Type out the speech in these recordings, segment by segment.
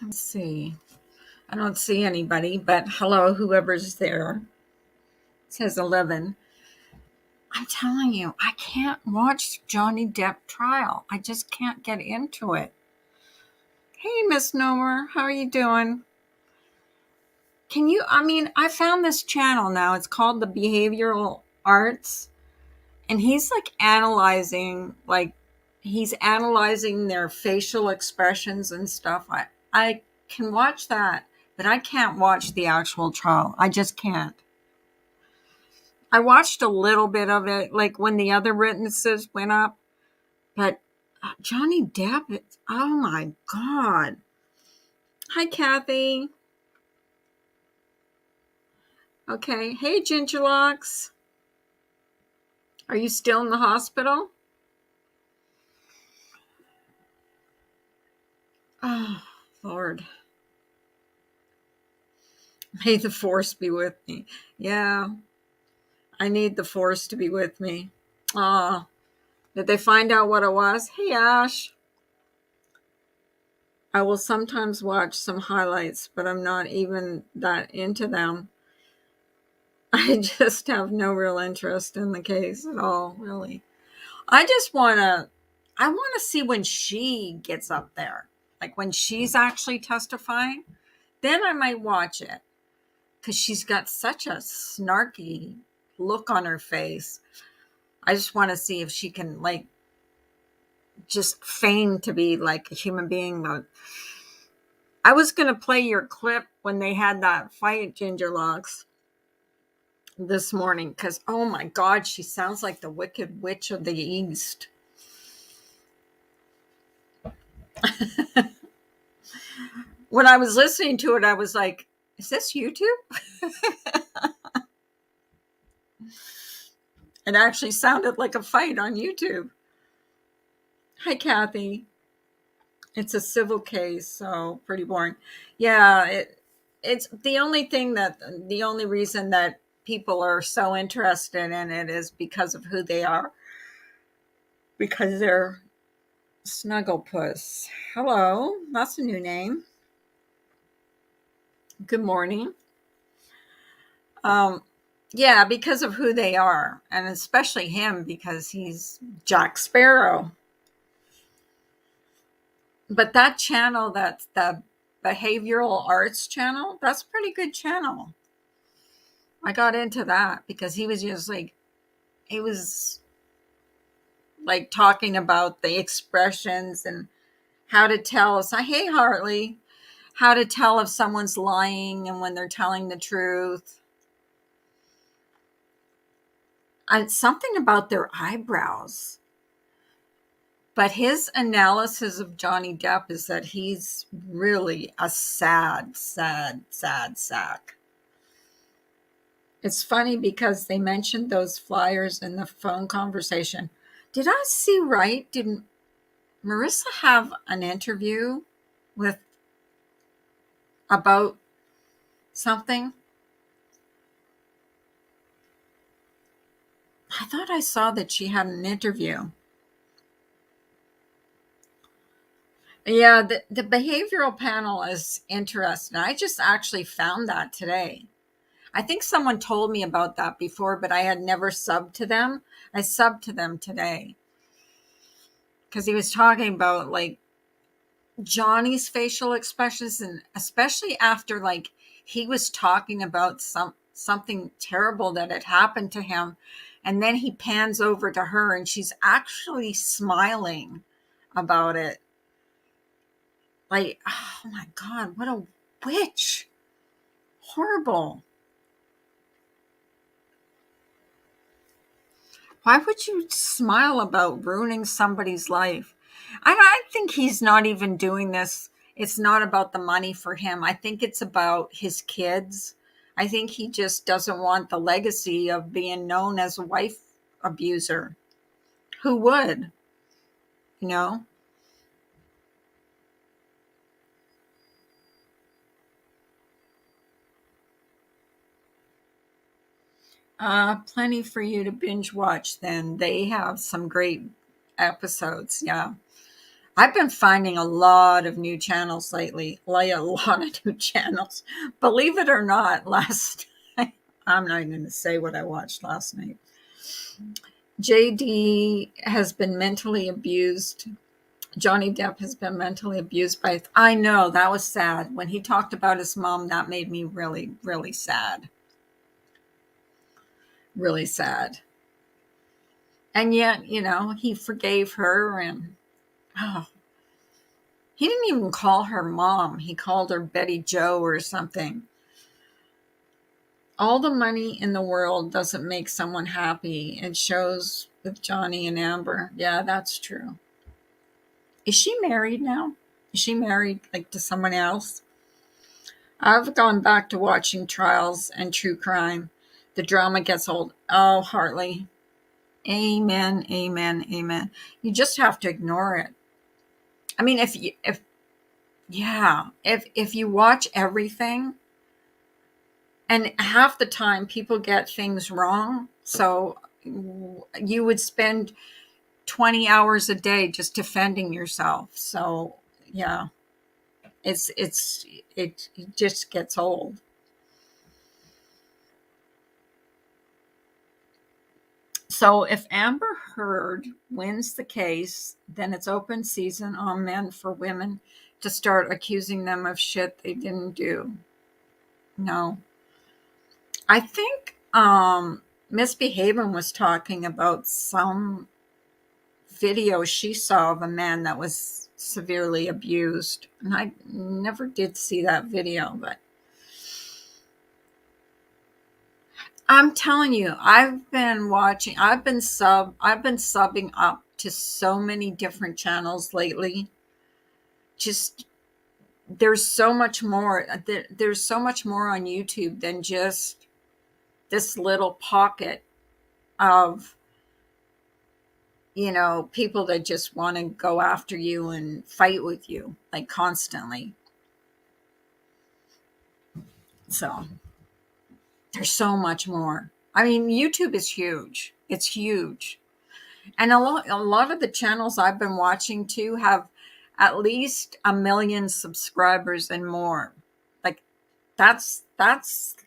Let's see. I don't see anybody, but hello, whoever's there. It says 11. I'm telling you, I can't watch Johnny Depp trial. I just can't get into it. Hey, Miss Nomer, how are you doing? I found this channel now. It's called the Behavioral Arts. And he's analyzing their facial expressions and stuff. I can watch that, but I can't watch the actual trial. I just can't. I watched a little bit of it, like when the other witnesses went up, but Johnny Depp, oh my God. Hi, Kathy. Okay. Hey, Gingerlocks. Are you still in the hospital? Oh, Lord. May the force be with me. Yeah, I need the force to be with me. Ah, did they find out what it was? Hey, Ash. I will sometimes watch some highlights, but I'm not even that into them. I just have no real interest in the case at all, really. I want to see when she gets up there, like when she's actually testifying. Then I might watch it because she's got such a snarky look on her face. I just want to see if she can just feign to be like a human being. But I was going to play your clip when they had that fight, Gingerlocks, this morning because, oh my God, she sounds like the Wicked Witch of the East. When I was listening to it, I was like, is this YouTube? It actually sounded like a fight on YouTube. Hi, Kathy. It's a civil case, so pretty boring. Yeah, it's the only reason that people are so interested in it is because of who they are. Because they're Snugglepuss. Hello, that's a new name. Good morning. Yeah, because of who they are, and especially him because he's Jack Sparrow. But that channel, that's the Behavioral Arts channel, that's a pretty good channel. I got into that because he was talking about the expressions and how to tell. So, hey, Hartley, how to tell if someone's lying and when they're telling the truth. Something about their eyebrows. But his analysis of Johnny Depp is that he's really a sad, sad, sad sack. It's funny because they mentioned those flyers in the phone conversation. Did I see right? Did Marissa have an interview about something? I thought I saw that she had an interview. Yeah, the behavioral panel is interesting. I just actually found that today. I think someone told me about that before, but I had never subbed to them. I subbed to them today. because he was talking about like Johnny's facial expressions, and especially after like he was talking about something terrible that had happened to him, and then he pans over to her and she's actually smiling about it. Like, oh my God, what a witch. Horrible. Why would you smile about ruining somebody's life? I think he's not even doing this. It's not about the money for him. I think it's about his kids. I think he just doesn't want the legacy of being known as a wife abuser. Who would? You know? Plenty for you to binge watch then. They have some great episodes. Yeah. I've been finding a lot of new channels lately, like a lot of new channels. Believe it or not, last night, I'm not even going to say what I watched last night. JD has been mentally abused. Johnny Depp has been mentally abused by, I know, that was sad. When he talked about his mom, that made me really, really sad. Really sad. And yet, he forgave her and, oh, he didn't even call her mom. He called her Betty Joe or something. All the money in the world doesn't make someone happy. It shows with Johnny and Amber. Yeah, that's true. Is she married now? Is she married like to someone else? I've gone back to watching trials and true crime. The drama gets old. Oh, Hartley. Amen, amen, amen. You just have to ignore it. I mean, if you watch everything, and half the time people get things wrong, so you would spend 20 hours a day just defending yourself. So yeah, it just gets old. So if Amber Heard wins the case, then it's open season on men for women to start accusing them of shit they didn't do. No. I think Miss Behaven was talking about some video she saw of a man that was severely abused. And I never did see that video, but I'm telling you, I've been subbing up to so many different channels lately. Just there's so much more there's so much more on YouTube than just this little pocket of people that just want to go after you and fight with you like constantly. So there's so much more. I mean, YouTube is huge. It's huge. And a lot of the channels I've been watching too have at least 1 million subscribers and more. Like that's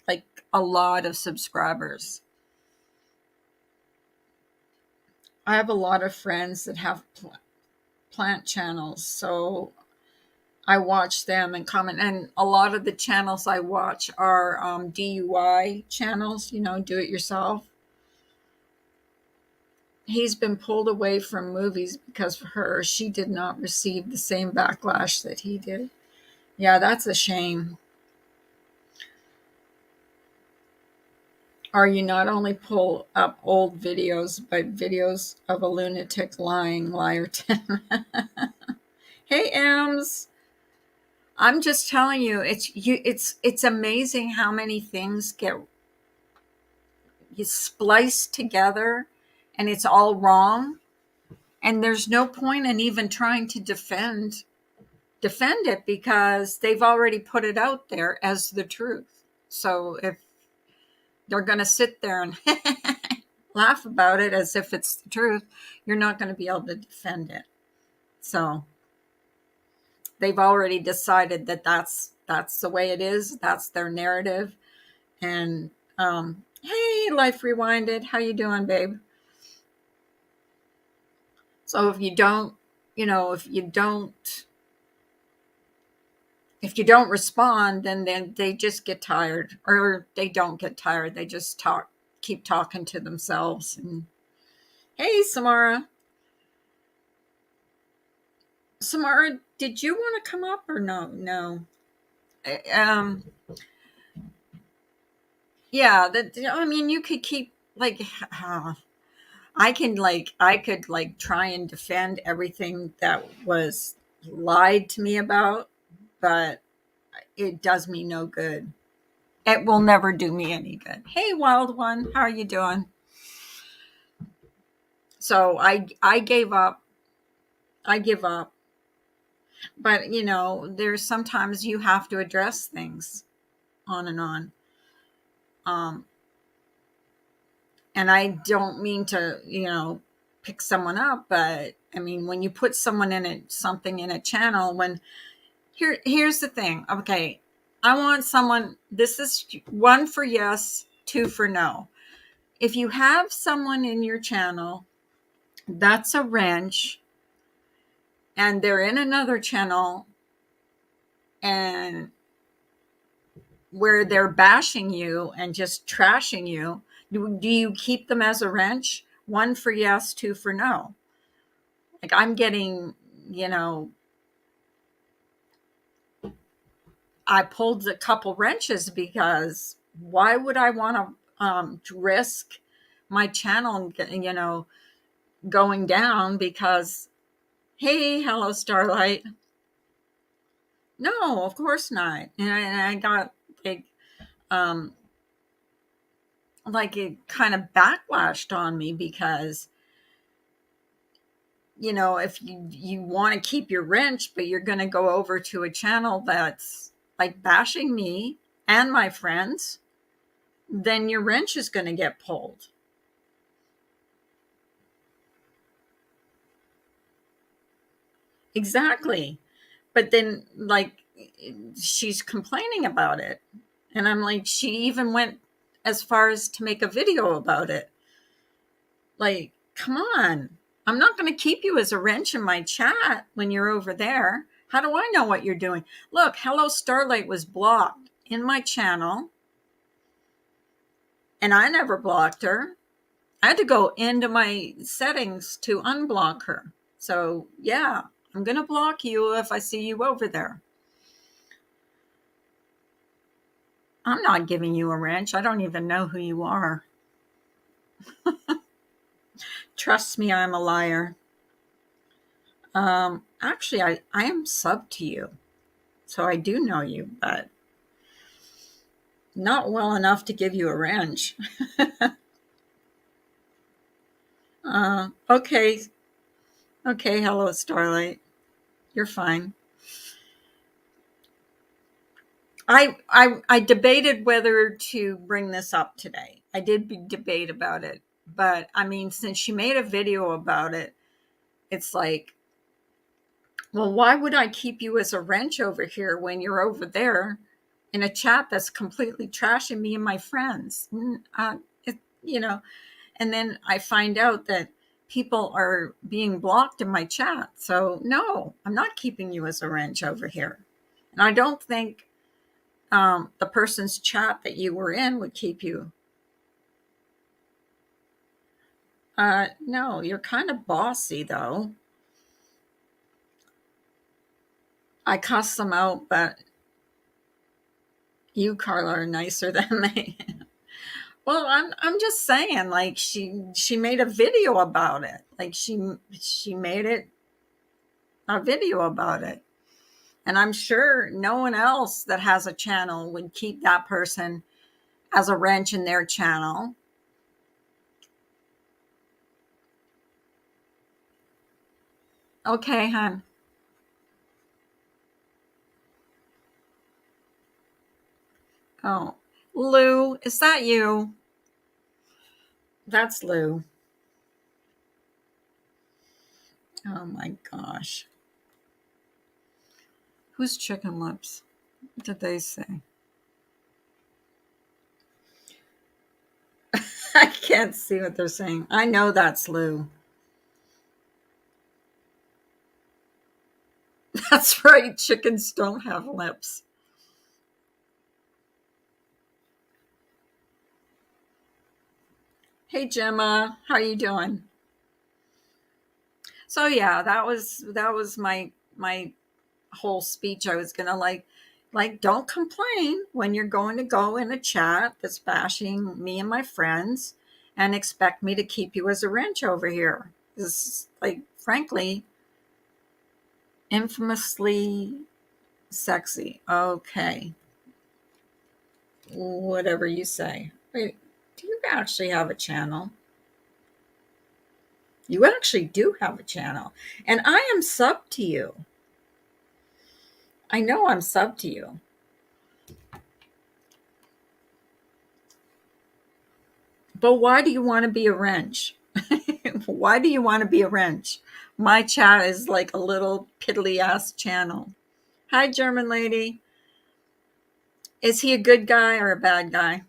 like a lot of subscribers. I have a lot of friends that have plant channels, so I watch them and comment. And a lot of the channels I watch are DUI channels, do it yourself. He's been pulled away from movies because of her. She did not receive the same backlash that he did. Yeah, that's a shame. Or you not only pull up old videos, but videos of a lunatic lying liar. Hey, Ems. I'm just telling you, it's amazing how many things get you spliced together and it's all wrong. And there's no point in even trying to defend it because they've already put it out there as the truth. So if they're going to sit there and laugh about it as if it's the truth, you're not going to be able to defend it. So they've already decided that that's the way it is. That's their narrative. And hey, Life Rewinded, how you doing, babe? So if you don't if you don't respond, then they just get tired, or they don't get tired. They just keep talking to themselves. And hey, Samara, did you want to come up or no? No. Um, yeah, I mean, you could keep like, I could like try and defend everything that was lied to me about, but it does me no good. It will never do me any good. Hey, wild one, how are you doing? So I gave up. I give up. But there's sometimes you have to address things on and on. Um, and I don't mean to, pick someone up, but I mean when you put someone in something in a channel, here's the thing. Okay, I want someone. This is one for yes, two for no. If you have someone in your channel that's a wrench and they're in another channel and where they're bashing you and just trashing you, do you keep them as a wrench? One for yes, two for no. Like I'm getting, I pulled a couple wrenches because why would I want to risk my channel, going down because, hey, hello, Starlight. No, of course not. And I got like, um, like it kind of backlashed on me because if you want to keep your wrench but you're going to go over to a channel that's like bashing me and my friends, then your wrench is going to get pulled. Exactly. But then like she's complaining about it, and I'm like, she even went as far as to make a video about it. Like, come on. I'm not going to keep you as a wrench in my chat when you're over there. How do I know what you're doing? Look, Hello Starlight was blocked in my channel, and I never blocked her. I had to go into my settings to unblock her. So, yeah, I'm going to block you if I see you over there. I'm not giving you a wrench. I don't even know who you are. Trust me, I'm a liar. Actually, I am sub to you. So I do know you, but not well enough to give you a wrench. Okay. Okay, hello, Starlight. You're fine. I debated whether to bring this up today. I did debate about it, but I mean, since she made a video about it, it's like, well, why would I keep you as a wrench over here when you're over there in a chat that's completely trashing me and my friends? It, you know, and then I find out that people are being blocked in my chat. So no, I'm not keeping you as a wrench over here. And I don't think the person's chat that you were in would keep you. No, you're kind of bossy though. I cuss them out, but you, Carla, are nicer than me. Well, I'm just saying, like she made a video about it. Like she made it a video about it. And I'm sure no one else that has a channel would keep that person as a wrench in their channel. Okay, hon. Oh, Lou, is that you? That's Lou. Oh my gosh. Who's Chicken Lips? What did they say? I can't see what they're saying. I know that's Lou. That's right. Chickens don't have lips. Hey Gemma, how you doing? So yeah, that was my whole speech. I was gonna like don't complain when you're going to go in a chat that's bashing me and my friends and expect me to keep you as a wrench over here. This is like frankly infamously sexy. Okay. Whatever you say. Wait, do you actually have a channel? You actually do have a channel. And I am sub to you. I know I'm sub to you. But why do you want to be a wrench? Why do you want to be a wrench? My chat is like a little piddly ass channel. Hi, German lady. Is he a good guy or a bad guy?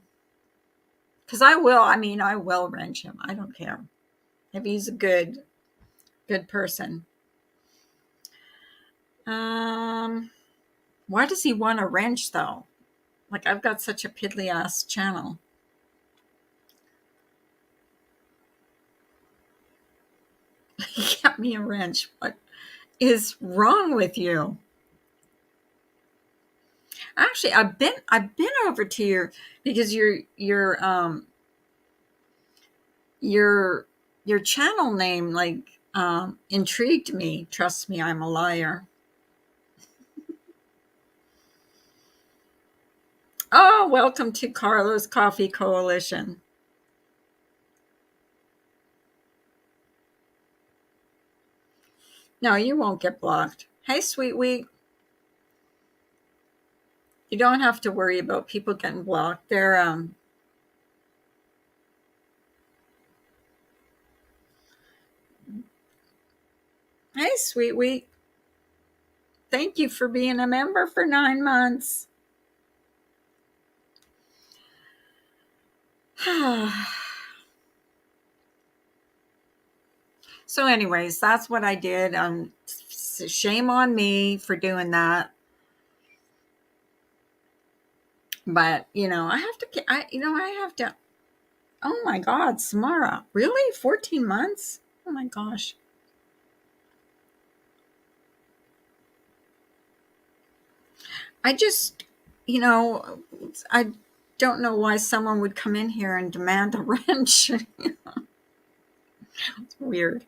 Because I will wrench him. I don't care if he's a good person. Um, why does he want a wrench though? Like I've got such a piddly ass channel. He got me a wrench. What is wrong with you? Actually, I've been over to your because your your channel name like intrigued me. Trust me, I'm a liar. Oh, welcome to Carlos Coffee Coalition. No, you won't get blocked. Hey, sweet wheat. You don't have to worry about people getting blocked. They're hey, sweet wheat. Thank you for being a member for 9 months. So, anyways, that's what I did. Shame on me for doing that. But I have to. I have to. Oh my God, Samara, really? 14 months? Oh my gosh. I just, you know, I don't know why someone would come in here and demand a wrench. It's weird.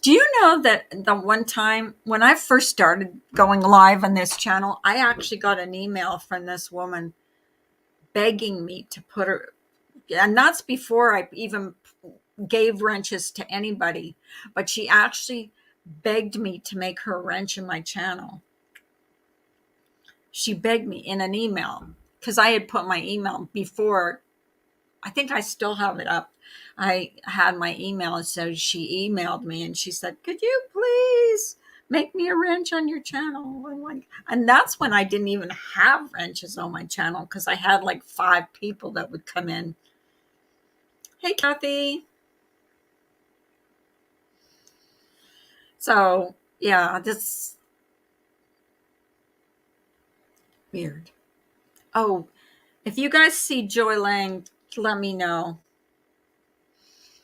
Do you know that the one time when I first started going live on this channel, I actually got an email from this woman begging me to put her, and that's before I even gave wrenches to anybody, but she actually begged me to make her a wrench in my channel. She begged me in an email because I had put my email before. I think I still have it up. I had my email, so she emailed me and she said, "Could you please make me a wrench on your channel?" I'm like, and that's when I didn't even have wrenches on my channel because I had like 5 people that would come in. Hey, Kathy. So yeah, this weird. Oh, if you guys see Joy Lang, let me know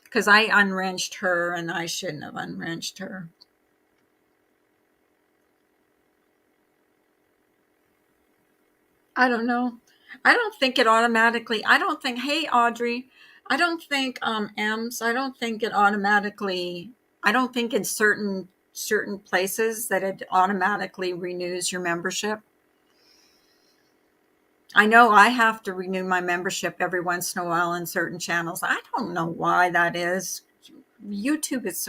because I unwrenched her and I shouldn't have unwrenched her. I don't know. I don't think, hey, Audrey, I don't think, Ems, I don't think it automatically, I don't think in certain places that it automatically renews your membership. I know I have to renew my membership every once in a while in certain channels. I don't know why that is. YouTube is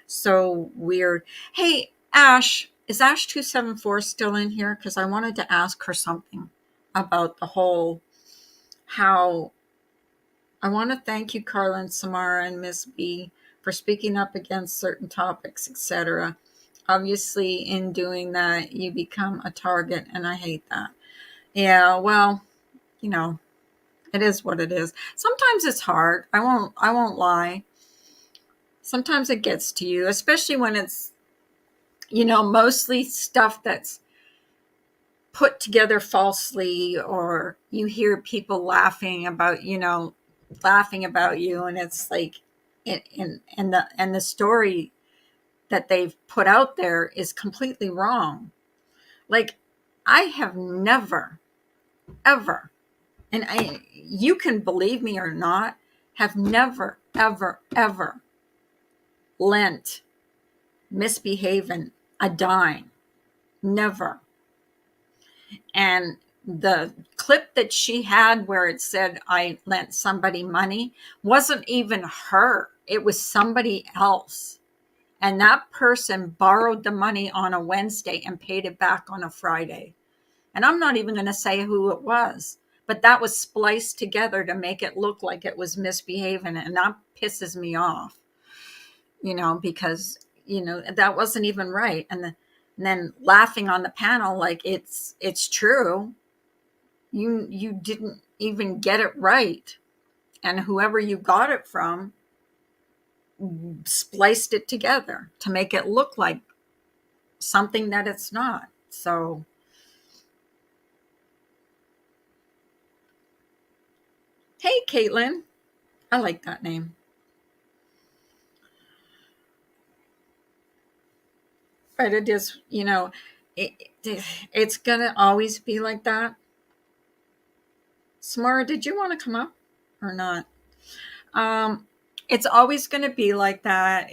so weird. Hey, Ash, is Ash274 still in here? Because I wanted to ask her something about the whole how I want to thank you, Carlin, Samara, and Miss B for speaking up against certain topics, etc. Obviously, in doing that, you become a target, and I hate that. Yeah, well, you know, it is what it is. Sometimes it's hard. I won't lie. Sometimes it gets to you, especially when it's mostly stuff that's put together falsely, or you hear people laughing about you, and it's like, and the story that they've put out there is completely wrong. Like, I have never, ever, and you can believe me or not, have never, ever, ever lent misbehaving a dime. Never. And the clip that she had where it said I lent somebody money wasn't even her. It was somebody else. And that person borrowed the money on a Wednesday and paid it back on a Friday. And I'm not even going to say who it was, but that was spliced together to make it look like it was misbehaving. And that pisses me off, because, that wasn't even right. And then laughing on the panel like it's true. You didn't even get it right. And whoever you got it from spliced it together to make it look like something that it's not. So, hey, Caitlin. I like that name. But it is, it's going to always be like that. Samara, did you want to come up or not? It's always going to be like that.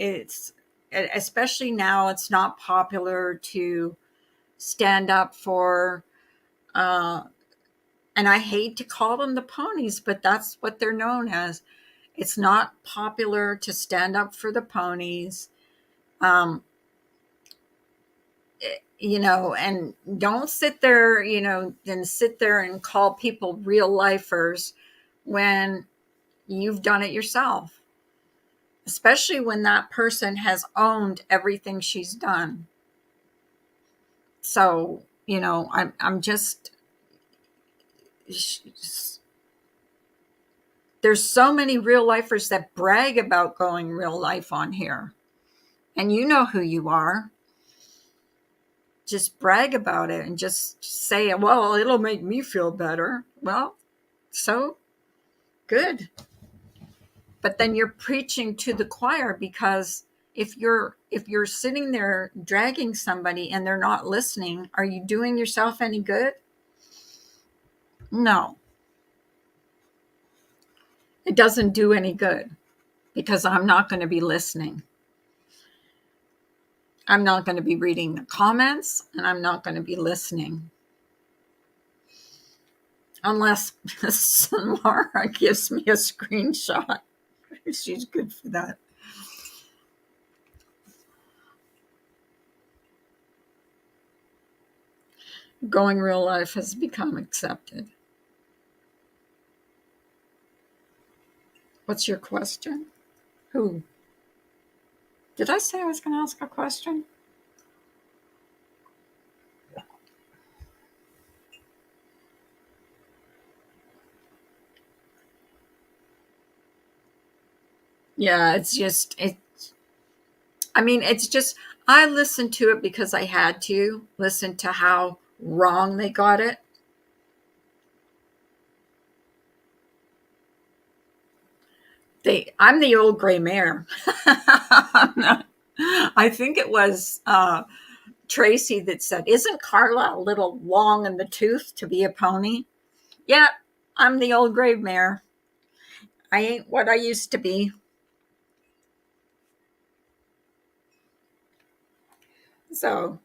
Especially now, it's not popular to stand up for, and I hate to call them the ponies, but that's what they're known as. It's not popular to stand up for the ponies. And don't sit there, and call people real lifers when you've done it yourself, especially when that person has owned everything she's done. So, I'm just, there's so many real lifers that brag about going real life on here. And you know who you are. Just brag about it and just say, well, it'll make me feel better. Well, so good. But then you're preaching to the choir, because if you're sitting there dragging somebody and they're not listening, are you doing yourself any good? No. It doesn't do any good, because I'm not going to be listening. I'm not going to be reading the comments, and I'm not going to be listening. Unless Samara gives me a screenshot. She's good for that. Going real life has become accepted. What's your question? Who? Did I say I was going to ask a question? Yeah, it's just, I listened to it because I had to listen to how wrong they got it. I'm the old gray mare. I think it was Tracy that said, isn't Carla a little long in the tooth to be a pony? Yeah, I'm the old gray mare. I ain't what I used to be. So,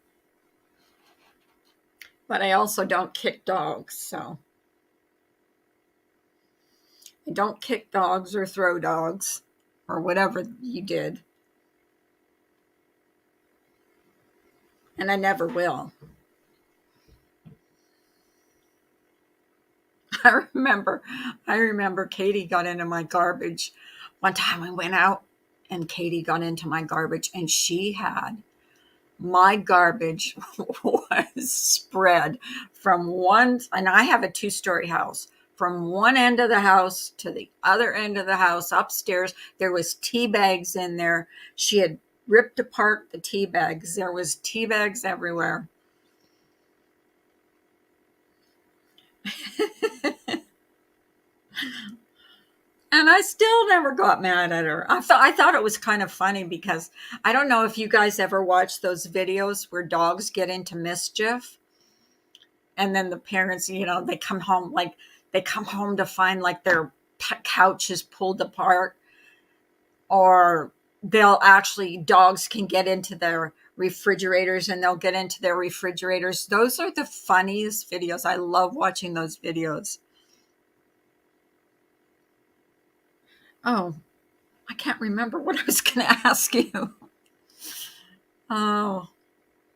but I also don't kick dogs. So I don't kick dogs or throw dogs or whatever you did. And I never will. I remember Katie got into my garbage. One time we went out and Katie got into my garbage, and she had my garbage was spread from one, and I have a 2-story house. From one end of the house to the other end of the house upstairs, there was tea bags in there. She had ripped apart the tea bags. There was tea bags everywhere. And I still never got mad at her. I thought it was kind of funny because I don't know if you guys ever watch those videos where dogs get into mischief and then the parents, they come home to find like their couch is pulled apart, or dogs can get into their refrigerators and they'll get into their refrigerators. Those are the funniest videos. I love watching those videos. Oh, I can't remember what I was going to ask you. Oh,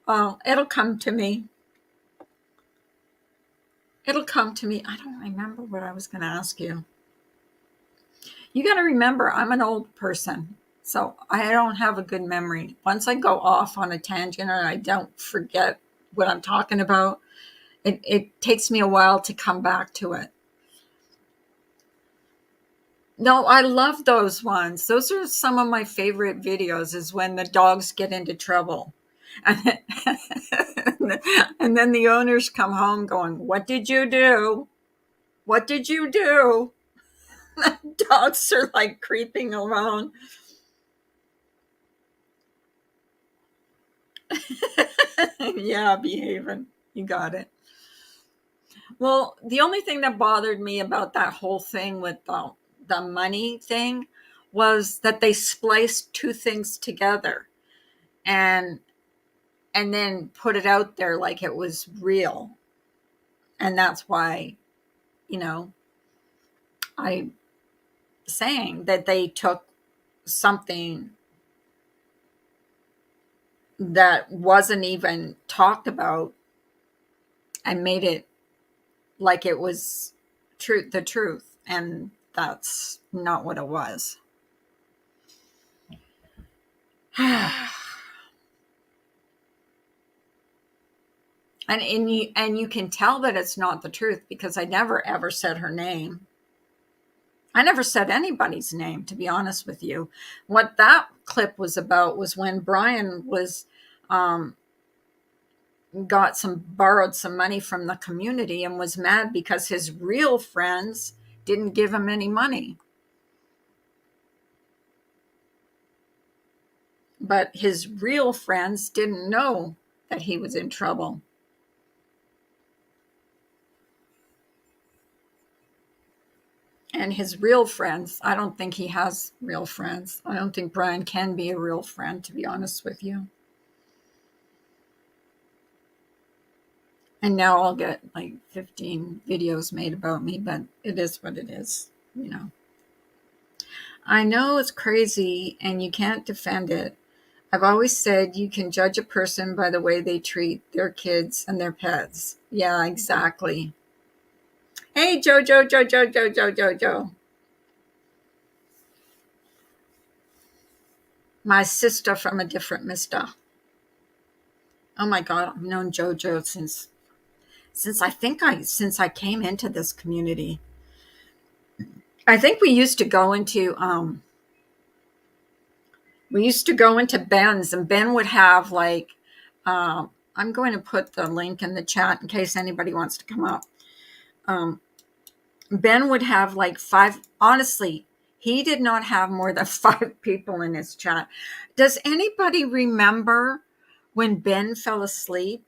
well, it'll come to me. It'll come to me. I don't remember what I was going to ask you. You got to remember, I'm an old person, so I don't have a good memory. Once I go off on a tangent and I don't forget what I'm talking about, it takes me a while to come back to it. No, I love those ones. Those are some of my favorite videos, is when the dogs get into trouble. And and then the owners come home going, "What did you do? What did you do?" Dogs are like creeping around. Yeah, behaving. You got it. Well, the only thing that bothered me about that whole thing with the money thing was that they spliced two things together and and then put it out there like it was real. And that's why, you know, I saying that they took something that wasn't even talked about and made it like it was the truth, and that's not what it was. And you can tell that it's not the truth because I never ever said her name. I never said anybody's name, to be honest with you. What that clip was about was when Brian was um, borrowed some money from the community and was mad because his real friends didn't give him any money. But his real friends didn't know that he was in trouble. And his real friends, I don't think he has real friends. I don't think Brian can be a real friend, to be honest with you. And now I'll get like 15 videos made about me, but it is what it is. I know it's crazy and you can't defend it. I've always said you can judge a person by the way they treat their kids and their pets. Yeah, exactly. Hey, Jojo, Jojo, Jojo, Jojo. My sister from a different mister. Oh my God, I've known Jojo since I came into this community. I think we used to go into Ben's, and Ben would have like I'm going to put the link in the chat in case anybody wants to come up. Ben would have like five. Honestly, he did not have more than 5 people in his chat. Does anybody remember when Ben fell asleep?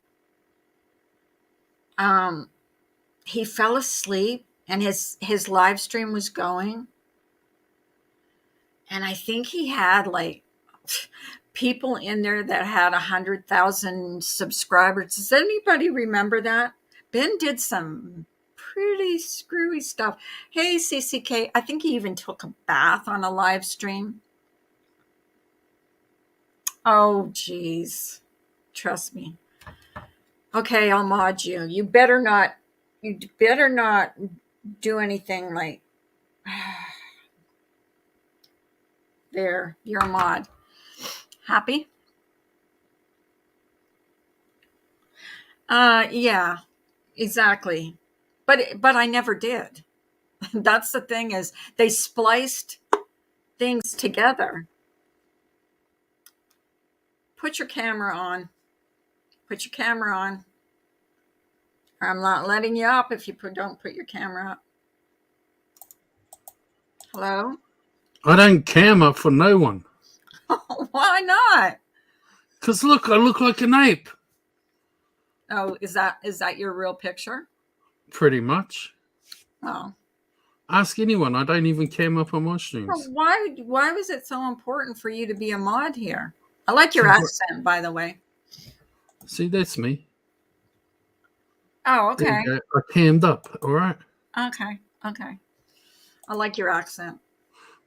He fell asleep and his live stream was going, and I think he had like people in there that had 100,000 subscribers. Does anybody remember that? Ben did some pretty screwy stuff. Hey, CCK, I think he even took a bath on a live stream. Oh, geez. Trust me. Okay, I'll mod you. You better not do anything like there. You're a mod. Happy? Yeah, exactly. But I never did. That's the thing, is they spliced things together. put your camera on. Put your camera on. Or I'm not letting you up if you don't put your camera up. Hello? I don't cam up for no one. Why not? Because look, I look like an ape. Oh, is that your real picture? Pretty much. Oh. Ask anyone. I don't even cam up on my Well, streams. why was it so important for you to be a mod here? I like your accent, by the way. See, that's me. Oh, There okay. you go. I cammed up, all right? Okay. I like your accent.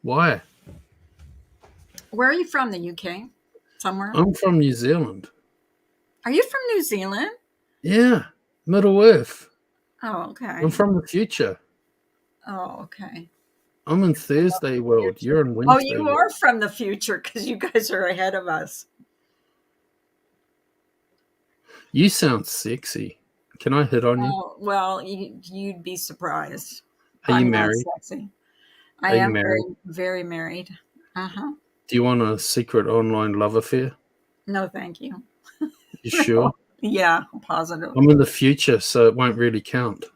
Why? Where are you from? The UK? Somewhere? I'm from New Zealand. Are you from New Zealand? Yeah, Middle Earth. Oh, okay. I'm from the future. Oh, okay. I'm in Thursday world. You're in Oh, Wednesday you world. are from the future because you guys are ahead of us. You sound sexy. Can I hit on you? Oh, well, you'd be surprised. Are you I'm not married? sexy. I Are you am married? very married. Uh-huh. Do you want a secret online love affair? No, thank you. You sure? Yeah, positive. I'm in the future, so it won't really count.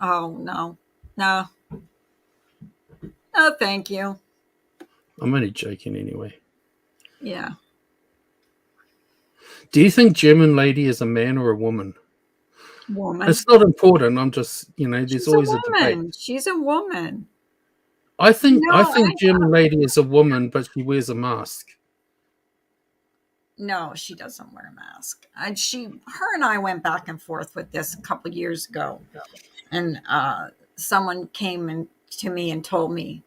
Oh, no. No, thank you. I'm only joking anyway. Yeah. Do you think German lady is a man or a woman? Woman. It's not important. I'm just, there's She's a always a debate. woman. She's a woman. I think No, German lady is a woman, but she wears a mask. No, she doesn't wear a mask. And her and I went back and forth with this a couple of years ago. And someone came to me and told me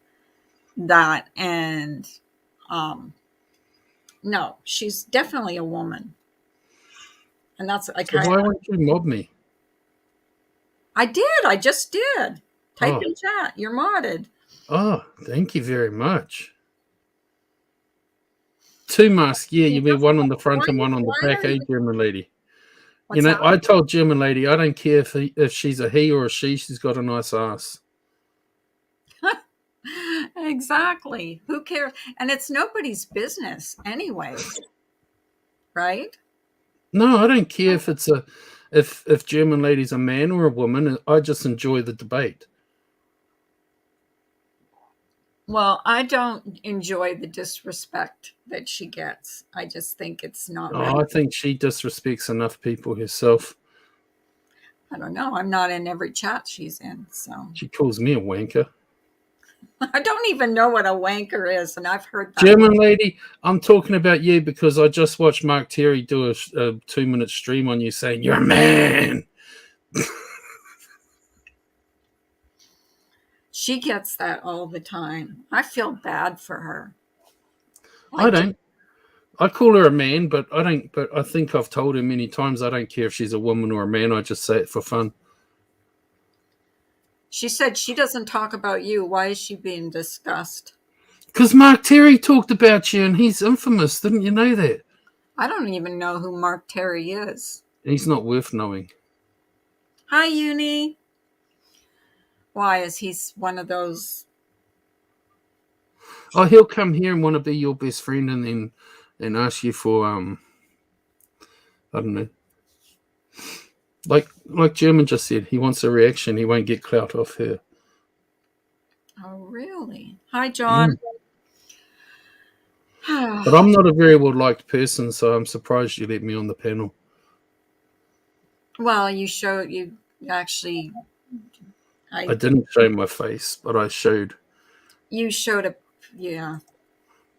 that. And no, she's definitely a woman. And that's So why won't you mob me? I did. I just did. Type Oh. in chat. You're modded. Oh, thank you very much. 2 masks. Yeah, you wear one on the front and one on the back, German lady. I told German lady, I don't care if she's a he or a she, she's got a nice ass. Exactly. Who cares? And it's nobody's business anyways. Right? No, I don't care if it's if German lady's a man or a woman. I just enjoy the debate. Well, I don't enjoy the disrespect that she gets. I just think it's not right. I think she disrespects enough people herself. I don't know. I'm not in every chat she's in, so. She calls me a wanker. I don't even know what a wanker is, and I've heard that. German lady, I'm talking about you because I just watched Mark Terry do a 2-minute stream on you saying, you're a man. She gets that all the time. I feel bad for her. I don't. I call her a man, but I don't. But I think I've told her many times I don't care if she's a woman or a man. I just say it for fun. She said she doesn't talk about you. Why is she being discussed? Because Mark Terry talked about you, and he's infamous. Didn't you know that? I don't even know who Mark Terry is. He's not worth knowing. Hi, Uni. Why is he one of those? Oh, he'll come here and want to be your best friend, and then ask you for I don't know. Like German just said, he wants a reaction. He won't get clout off her. Oh, really? Hi, John. But I'm not a very well-liked person, so I'm surprised you let me on the panel. Well, you actually. I didn't show my face, but I showed. You showed yeah.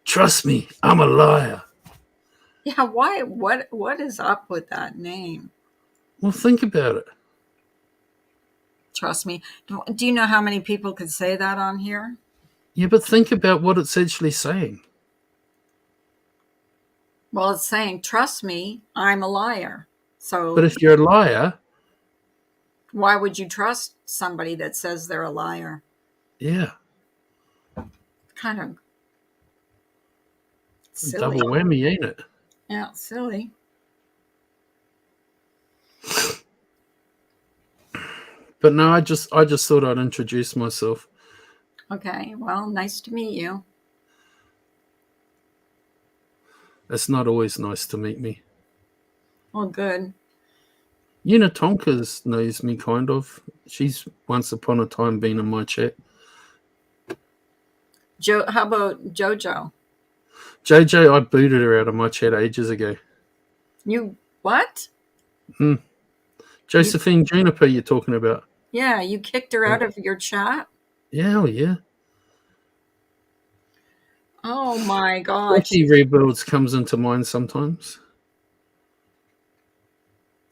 Trust me, I'm a liar. Yeah, why? What is up with that name? Well, think about it. Trust me. Do you know how many people could say that on here? Yeah, but think about what it's actually saying. Well, it's saying, trust me, I'm a liar. So, but if you're a liar, why would you trust somebody that says they're a liar? Yeah. Kind of silly. Double whammy, ain't it? Yeah, silly. But no, I just thought I'd introduce myself. Okay, well, nice to meet you. It's not always nice to meet me. Well, good. Una Tonkas knows me, kind of. She's once upon a time been in my chat. How about JoJo? JJ, I booted her out of my chat ages ago. You what? You Josephine Juniper, you're talking about? Yeah, you kicked her out of your chat? Yeah, oh yeah. Oh my gosh. Forky Rebuilds comes into mind sometimes.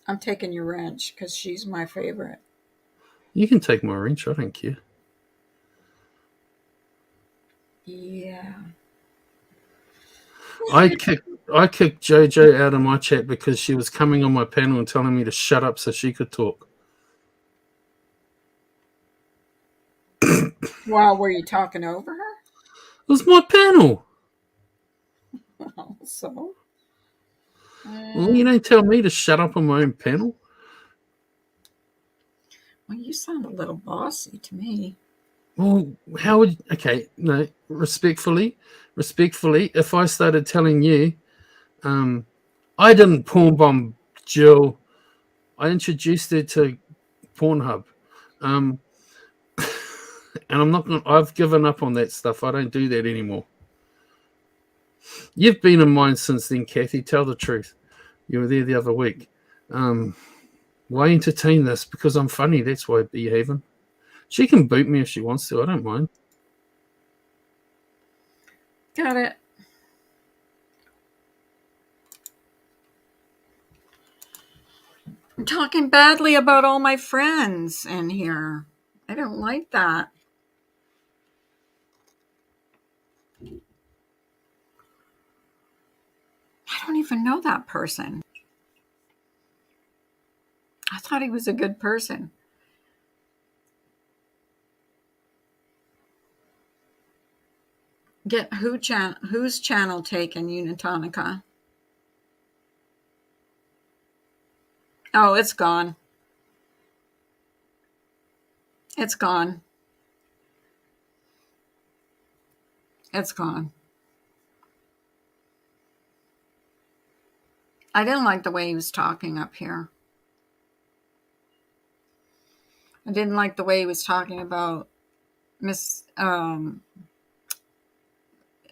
I'm taking your wrench because she's my favorite. You can take my wrench, I don't care. Yeah. I kicked JoJo out of my chat because she was coming on my panel and telling me to shut up so she could talk. Wow, were you talking over her? It was my panel. Oh, so? Well, you don't tell me to shut up on my own panel. Well, you sound a little bossy to me. Well, how would... Okay, no, respectfully, if I started telling you, I didn't porn bomb Jill. I introduced her to Pornhub. And I'm not going to... I've given up on that stuff. I don't do that anymore. You've been in mine since then, Kathy. Tell the truth. You were there the other week. Why entertain this? Because I'm funny. That's why behaving. She can boot me if she wants to. I don't mind. Got it. I'm talking badly about all my friends in here. I don't like that. I don't even know that person. I thought he was a good person. Get whose channel taken, Unitonica? Oh, it's gone. It's gone. It's gone. I didn't like the way he was talking up here. I didn't like the way he was talking about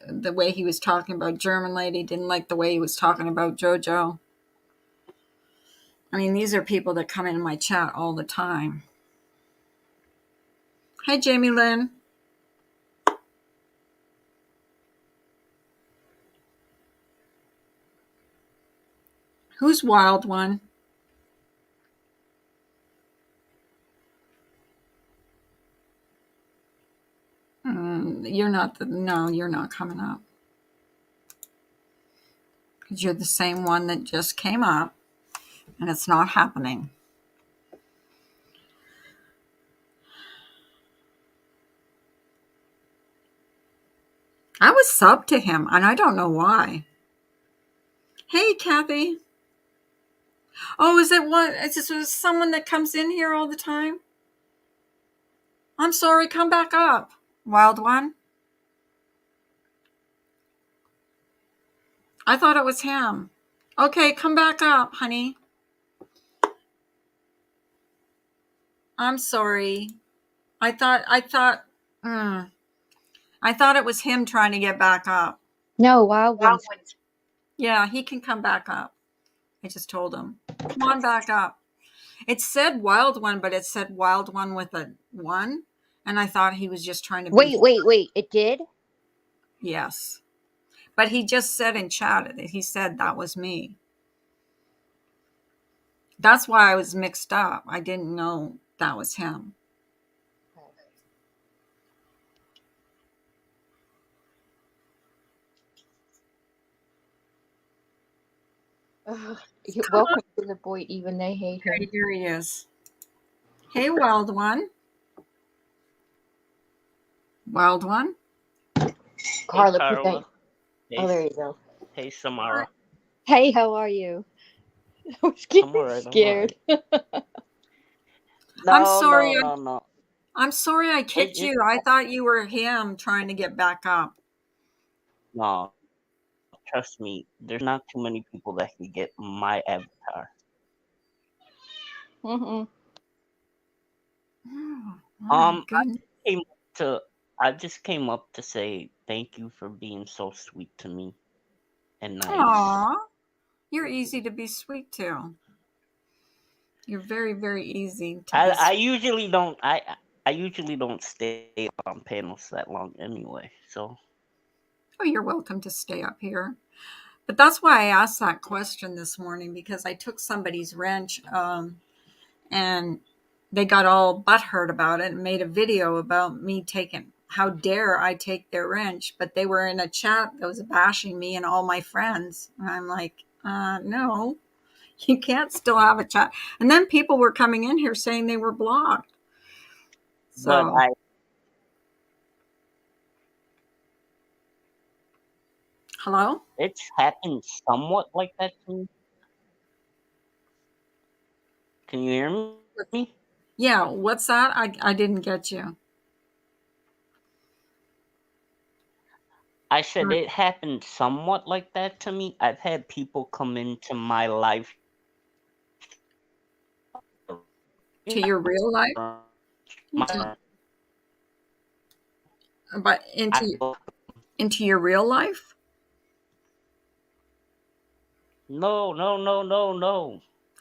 the way he was talking about German lady. Didn't like the way he was talking about JoJo. I mean, these are people that come in my chat all the time. Hi, Jamie Lynn. Who's Wild One? You're not no, you're not coming up. Because you're the same one that just came up, and it's not happening. I was sub to him, and I don't know why. Hey, Kathy. Oh, is it what? Is this someone that comes in here all the time? I'm sorry, come back up, Wild One. I thought it was him. Okay, come back up, honey. I'm sorry. I thought it was him trying to get back up. No, Wild Ones. Yeah, he can come back up. I just told him. Come on back up. It said Wild One, but it said Wild One with a 1. And I thought he was just trying to be. Wait. It did? Yes. But he just said in chat, he said that was me. That's why I was mixed up. I didn't know that was him. Welcome to the boy, even they hate him. Here he is. Hey, Wild One. Wild One. Carla, hey, Carla. Hey, oh, there you go. Hey, Samara. Hey, how are you? I was getting scared. I'm sorry. No. I'm sorry I kicked you. I thought you were him trying to get back up. No. trust me, there's not too many people that can get my avatar. Mm-hmm. Oh, my goodness. Came up to, I just came up to say thank you for being so sweet to me and nice. Aw, you're easy to be sweet to. You're very, very easy to be I sweet. usually don't I usually don't stay on panels that long anyway. So Oh, you're welcome to stay up here. But that's why I asked that question this morning, because I took somebody's wrench and they got all butthurt about it and made a video about me taking, how dare I take their wrench. But they were in a chat that was bashing me and all my friends. And I'm like, no, you can't still have a chat. And then people were coming in here saying they were blocked. but So, hello? it's happened somewhat like that to me. Can you hear me? Yeah, what's that? I didn't get you. I said it happened somewhat like that to me. I've had people come into my life. To your real life? My, But into your real life? no.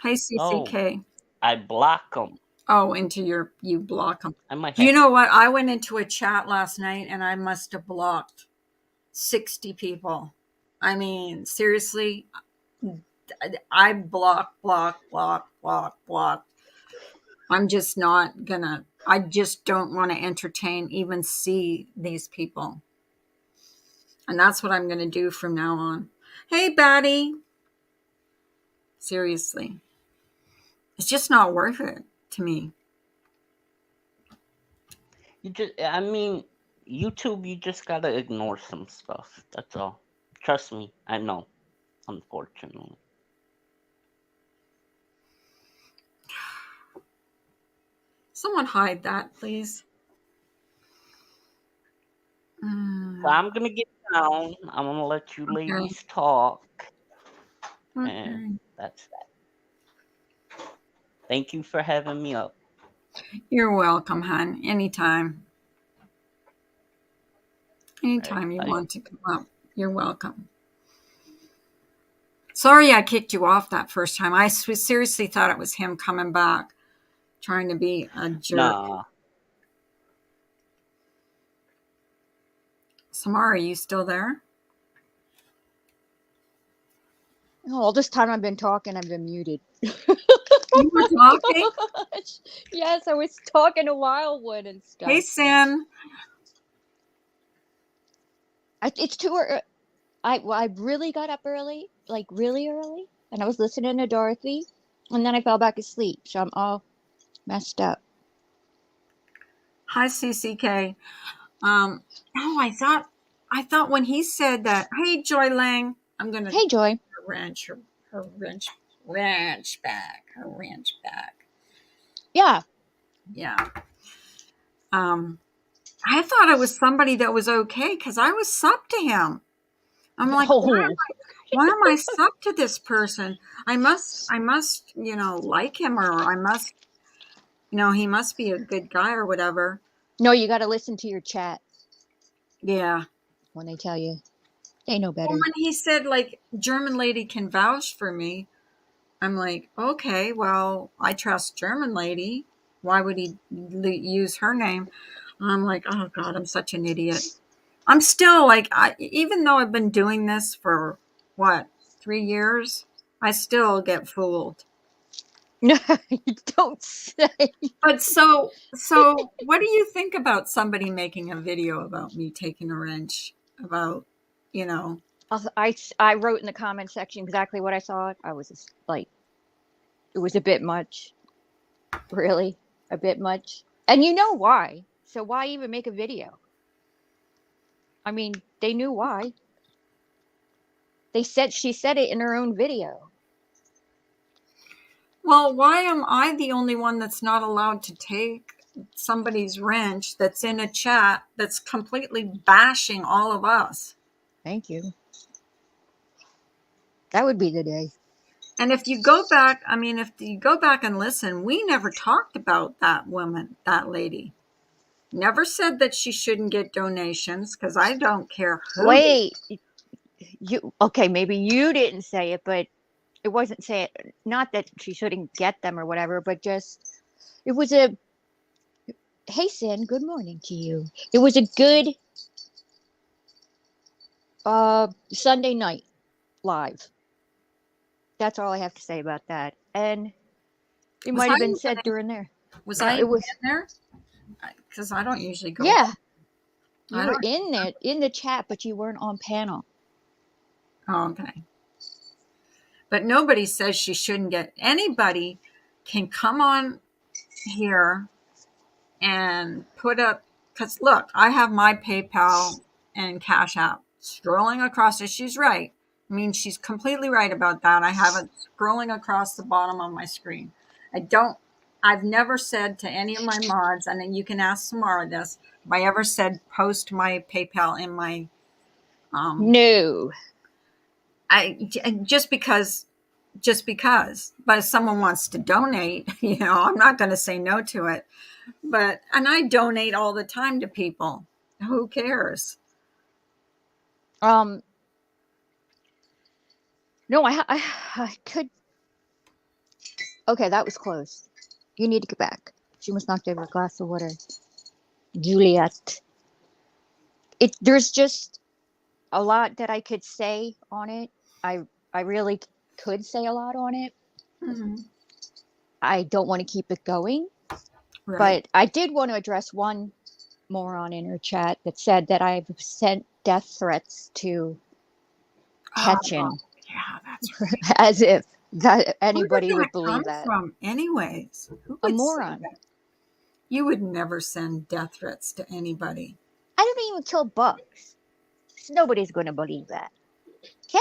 Hey, No, CCK. I block them. Oh, you block them. I might Do you have. know what? I went into a chat last night and I must have blocked 60 people. I mean, seriously, I block. I'm just not gonna, I just don't want to entertain, even see these people. And that's what I'm going to do from now on. Hey, Batty. Seriously. It's just not worth it to me. I mean, YouTube, you just gotta ignore some stuff. That's all. Trust me, I know. Unfortunately. Someone hide that, please. So I'm gonna get down. I'm gonna let you Okay. ladies talk. Okay. And that's that. Thank you for having me up. You're welcome, hon. Anytime. Anytime Alright, you bye. want to come up, you're welcome. Sorry I kicked you off that first time. I seriously thought it was him coming back, trying to be a jerk. Nah. Samara, are you still there? Oh, all this time I've been talking, I've been muted. You were talking? Yes, I was talking to Wildwood and stuff. Hey, Sin. It's too early. I really got up early, like really early, and I was listening to Dorothy, and then I fell back asleep, so I'm all messed up. Hi, CCK. Oh, I thought when he said that, hey, Joy Lang, I'm going to Hey, Joy. her wrench back. Yeah. Yeah. I thought it was somebody that was okay because I was sub to him. I'm like, why am I sub to this person? I must, like him, or I must, he must be a good guy or whatever. No, you got to listen to your chat Yeah. when they tell you. They know better. Well, when he said, like, German lady can vouch for me, I'm like, okay, well, I trust German lady. Why would he use her name? And I'm like, oh God, I'm such an idiot. I'm still like, even though I've been doing this for 3 years, I still get fooled. No, you don't say. But so what do you think about somebody making a video about me taking a wrench, about, I wrote in the comment section exactly what I thought. I was just like, it was a bit much. Really, a bit much. And you know why? So why even make a video? I mean, they knew why. She said it in her own video. Well, why am I the only one that's not allowed to take somebody's wrench that's in a chat that's completely bashing all of us? Thank you. That would be the day. And if you go back, I mean, if you go back and listen, we never talked about that woman, that lady. Never said that she shouldn't get donations, because I don't care who. Wait, you okay? Maybe you didn't say it, but it wasn't say it. Not that she shouldn't get them or whatever, but just it was a hey, Sin. Good morning to you. It was a good Sunday night live. That's all I have to say about that. And it Was might I have been even, said during there. was No, I it even was. in there? Because I don't usually go. Yeah, you I were don't. in there in the chat, but you weren't on panel. Oh, okay. But nobody says she shouldn't get. Anybody can come on here and put up, because look, I have my PayPal and Cash App scrolling across it. She's right. I mean, she's completely right about that. I have it scrolling across the bottom of my screen. I've never said to any of my mods, and then you can ask Samara this, if I ever said post my PayPal in my, No. just because, but if someone wants to donate, I'm not going to say no to it. And I donate all the time to people. Who cares? Um. No, I could. Okay, that was close. You need to get back. She must knocked over a glass of water. Juliet. There's just a lot that I could say on it. I really could say a lot on it. Mm-hmm. I don't want to keep it going, Right. but I did want to address one moron in her chat that said that I've sent death threats to Oh, Ketchin, yeah, that's right. as if that Where did anybody that would believe come that. from, anyways? Who A would say moron. that? You would never send death threats to anybody. I don't even kill bugs. Nobody's going to believe that. Okay?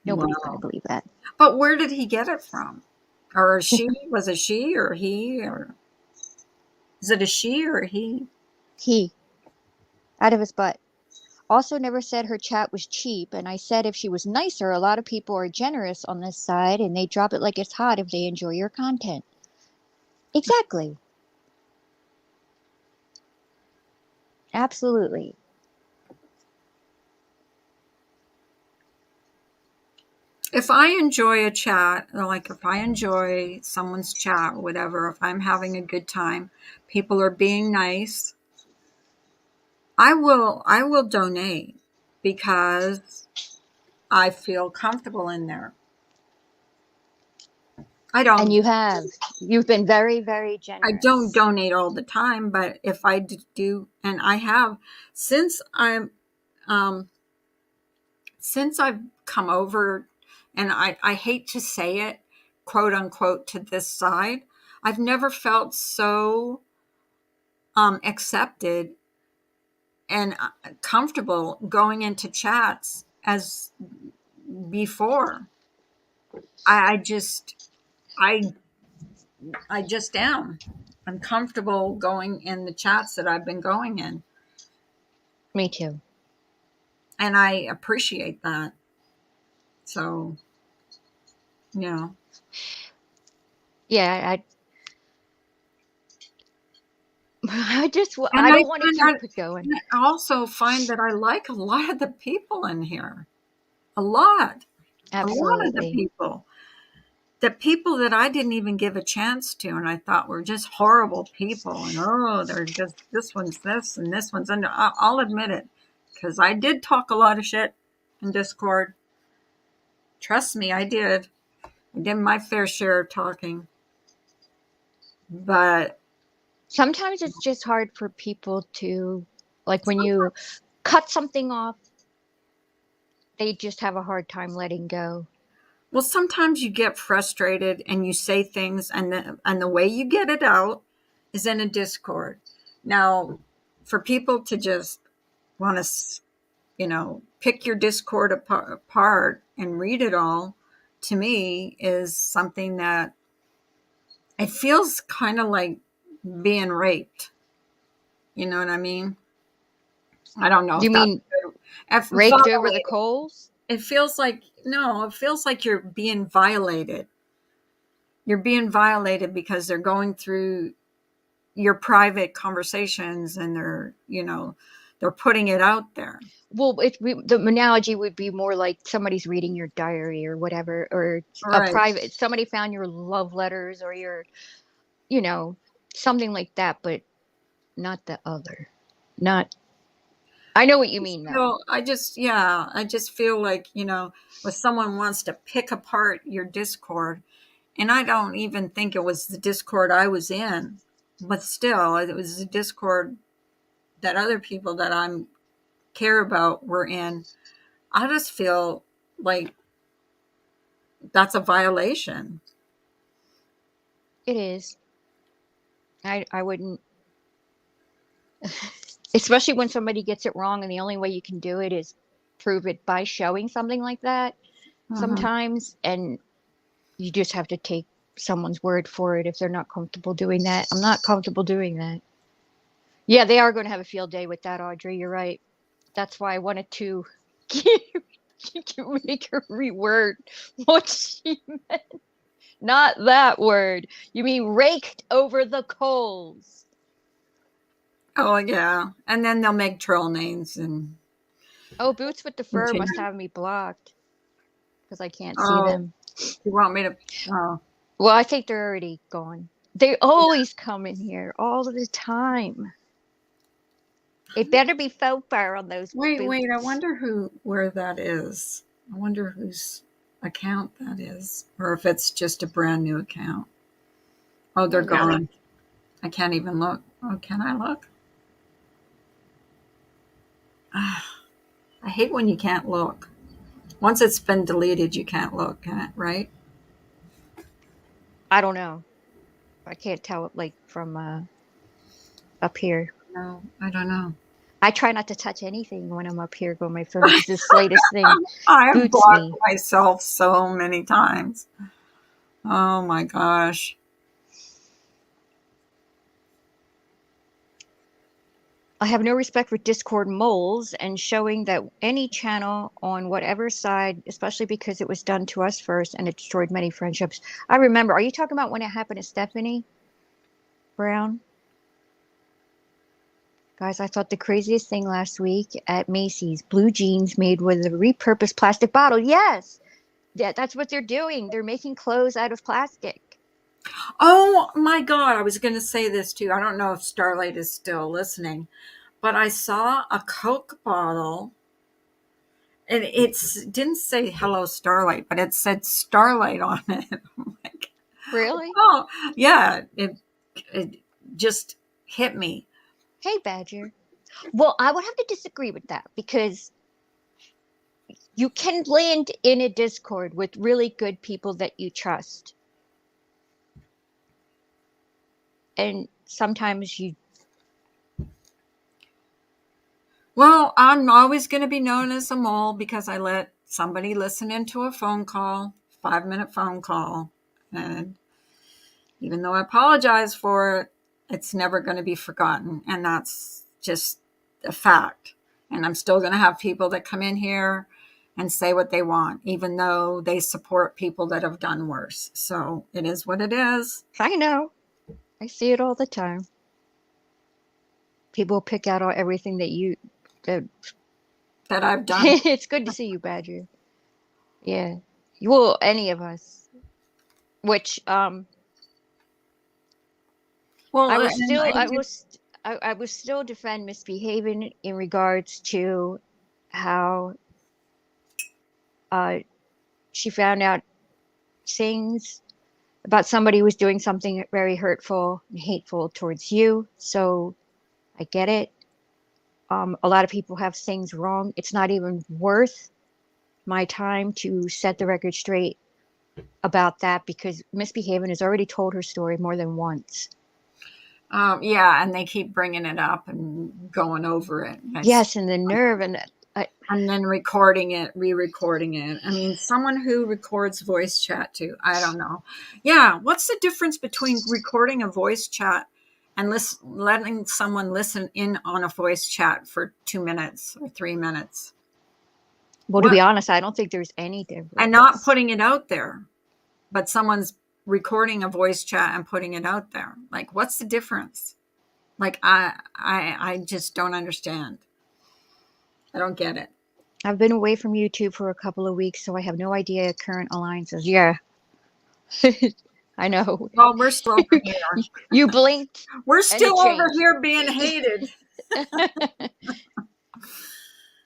Nobody's going to Wow. believe that. But where did he get it from? Or she? Was it she or he? Or is it a she or a he? He, out of his butt. Also, never said her chat was cheap, and I said if she was nicer, a lot of people are generous on this side and they drop it like it's hot if they enjoy your content. Exactly. Absolutely. If I enjoy a chat, like if I enjoy someone's chat or whatever, if I'm having a good time, people are being nice, I will donate because I feel comfortable in there. I And don't you have. You've been very, very I don't generous. donate all the time, but if I do, and I have since um I've come over, and I hate to say it, quote unquote, to this side, I've never felt so accepted and comfortable going into chats as before. I just I I just am. I'm comfortable going in the chats that I've been going in, Me too. and I appreciate that. So, yeah. Yeah, And I don't want to keep it going. I also find that I like a lot of the people in here. A lot. A lot of the Absolutely. people. The people that I didn't even give a chance to, and I thought were just horrible people. And oh, they're just, this one's this and this one's under. I'll admit it, because I did talk a lot of shit in Discord. Trust me, I did. I did my fair share of talking. But Sometimes it's just hard for people to, like, when you cut something off, they just have a hard time letting go. well, sometimes you get frustrated and you say things, and the way you get it out is in a Discord. Now, for people to just want to, pick your Discord apart and read it all, to me is something that it feels kind of like being raped. You know what I mean? I don't know You if that's mean Raked over the coals? It feels like, no, it feels like you're being violated. You're being violated because they're going through your private conversations and they're putting it out there. Well, the analogy would be more like somebody's reading your diary or whatever, or a Right. private, somebody found your love letters or your, you know, something like that, but not the other. Not, I know what you mean though. I just feel like, when someone wants to pick apart your Discord, and I don't even think it was the Discord I was in, but still, it was the Discord that other people that I care about were in. I just feel like that's a violation. It is. I wouldn't, especially when somebody gets it wrong and the only way you can do it is prove it by showing something like that Mhm. sometimes, and you just have to take someone's word for it if they're not comfortable doing that. I'm not comfortable doing that. Yeah, they are going to have a field day with that, Audrey. You're right. That's why I wanted to make her reword what she meant. Not that word. You mean raked over the coals. Oh yeah, and then they'll make troll names and Oh, Boots with the Fur must continue. have me blocked because I can't see Oh, them. you want me to? Oh, Well, I think they're already gone. They always come in here all of the time. It better be faux fur on those wait. I boots. wonder where that is. I wonder whose account that is, or if it's just a brand new account. Oh, they're gone. I can't even look. Oh, can I look? I hate when you can't look. Once it's been deleted, you can't look at it, right? I don't know. I can't tell it like from up here. No, I don't know. I try not to touch anything when I'm up here on my phone because the slightest thing I have boots blocked me. myself so many times. Oh my gosh. I have no respect for Discord moles and showing that any channel on whatever side, especially because it was done to us first and it destroyed many friendships. I remember, are you talking about when it happened to Stephanie Brown? Guys, I thought the craziest thing last week at Macy's, blue jeans made with a repurposed plastic bottle. Yes, that's what they're doing. They're making clothes out of plastic. Oh my God. I was going to say this too. I don't know if Starlight is still listening, but I saw a Coke bottle and it didn't say hello Starlight, but it said Starlight on it. I'm like, Really? oh, yeah. It just hit me. Hey, Badger. Well, I would have to disagree with that because you can land in a Discord with really good people that you trust. And sometimes you, Well, I'm always going to be known as a mole because I let somebody listen into a phone call, 5-minute phone call. And even though I apologize for it, it's never going to be forgotten. And that's just a fact. And I'm still going to have people that come in here and say what they want, even though they support people that have done worse. So it is what it is. I know, I see it all the time. People pick out everything that That I've done. it's good to see you, Badger. Yeah. Well, any of us. Which Well, I was and still I I was still defend misbehaving in regards to how uh she found out things about somebody who was doing something very hurtful and hateful towards you. So I get it. A lot of people have things wrong. It's not even worth my time to set the record straight about that because Misbehaving has already told her story more than once. yeah, and they keep bringing it up and going over it. Yes, and the nerve And then recording it, re-recording it. I mean, someone who records voice chat too. I don't know. Yeah, what's the difference between recording a voice chat and letting someone listen in on a voice chat for 2 minutes or 3 minutes? Well, to What? be honest, I don't think there's any And not difference. putting it out there, but someone's recording a voice chat and putting it out there. Like, what's the difference? Like, I just don't understand. I don't get it. I've been away from YouTube for a couple of weeks, so I have no idea current alliances. Yeah, I know. Well, we're still over here. You blinked We're and it still over changed. here being hated.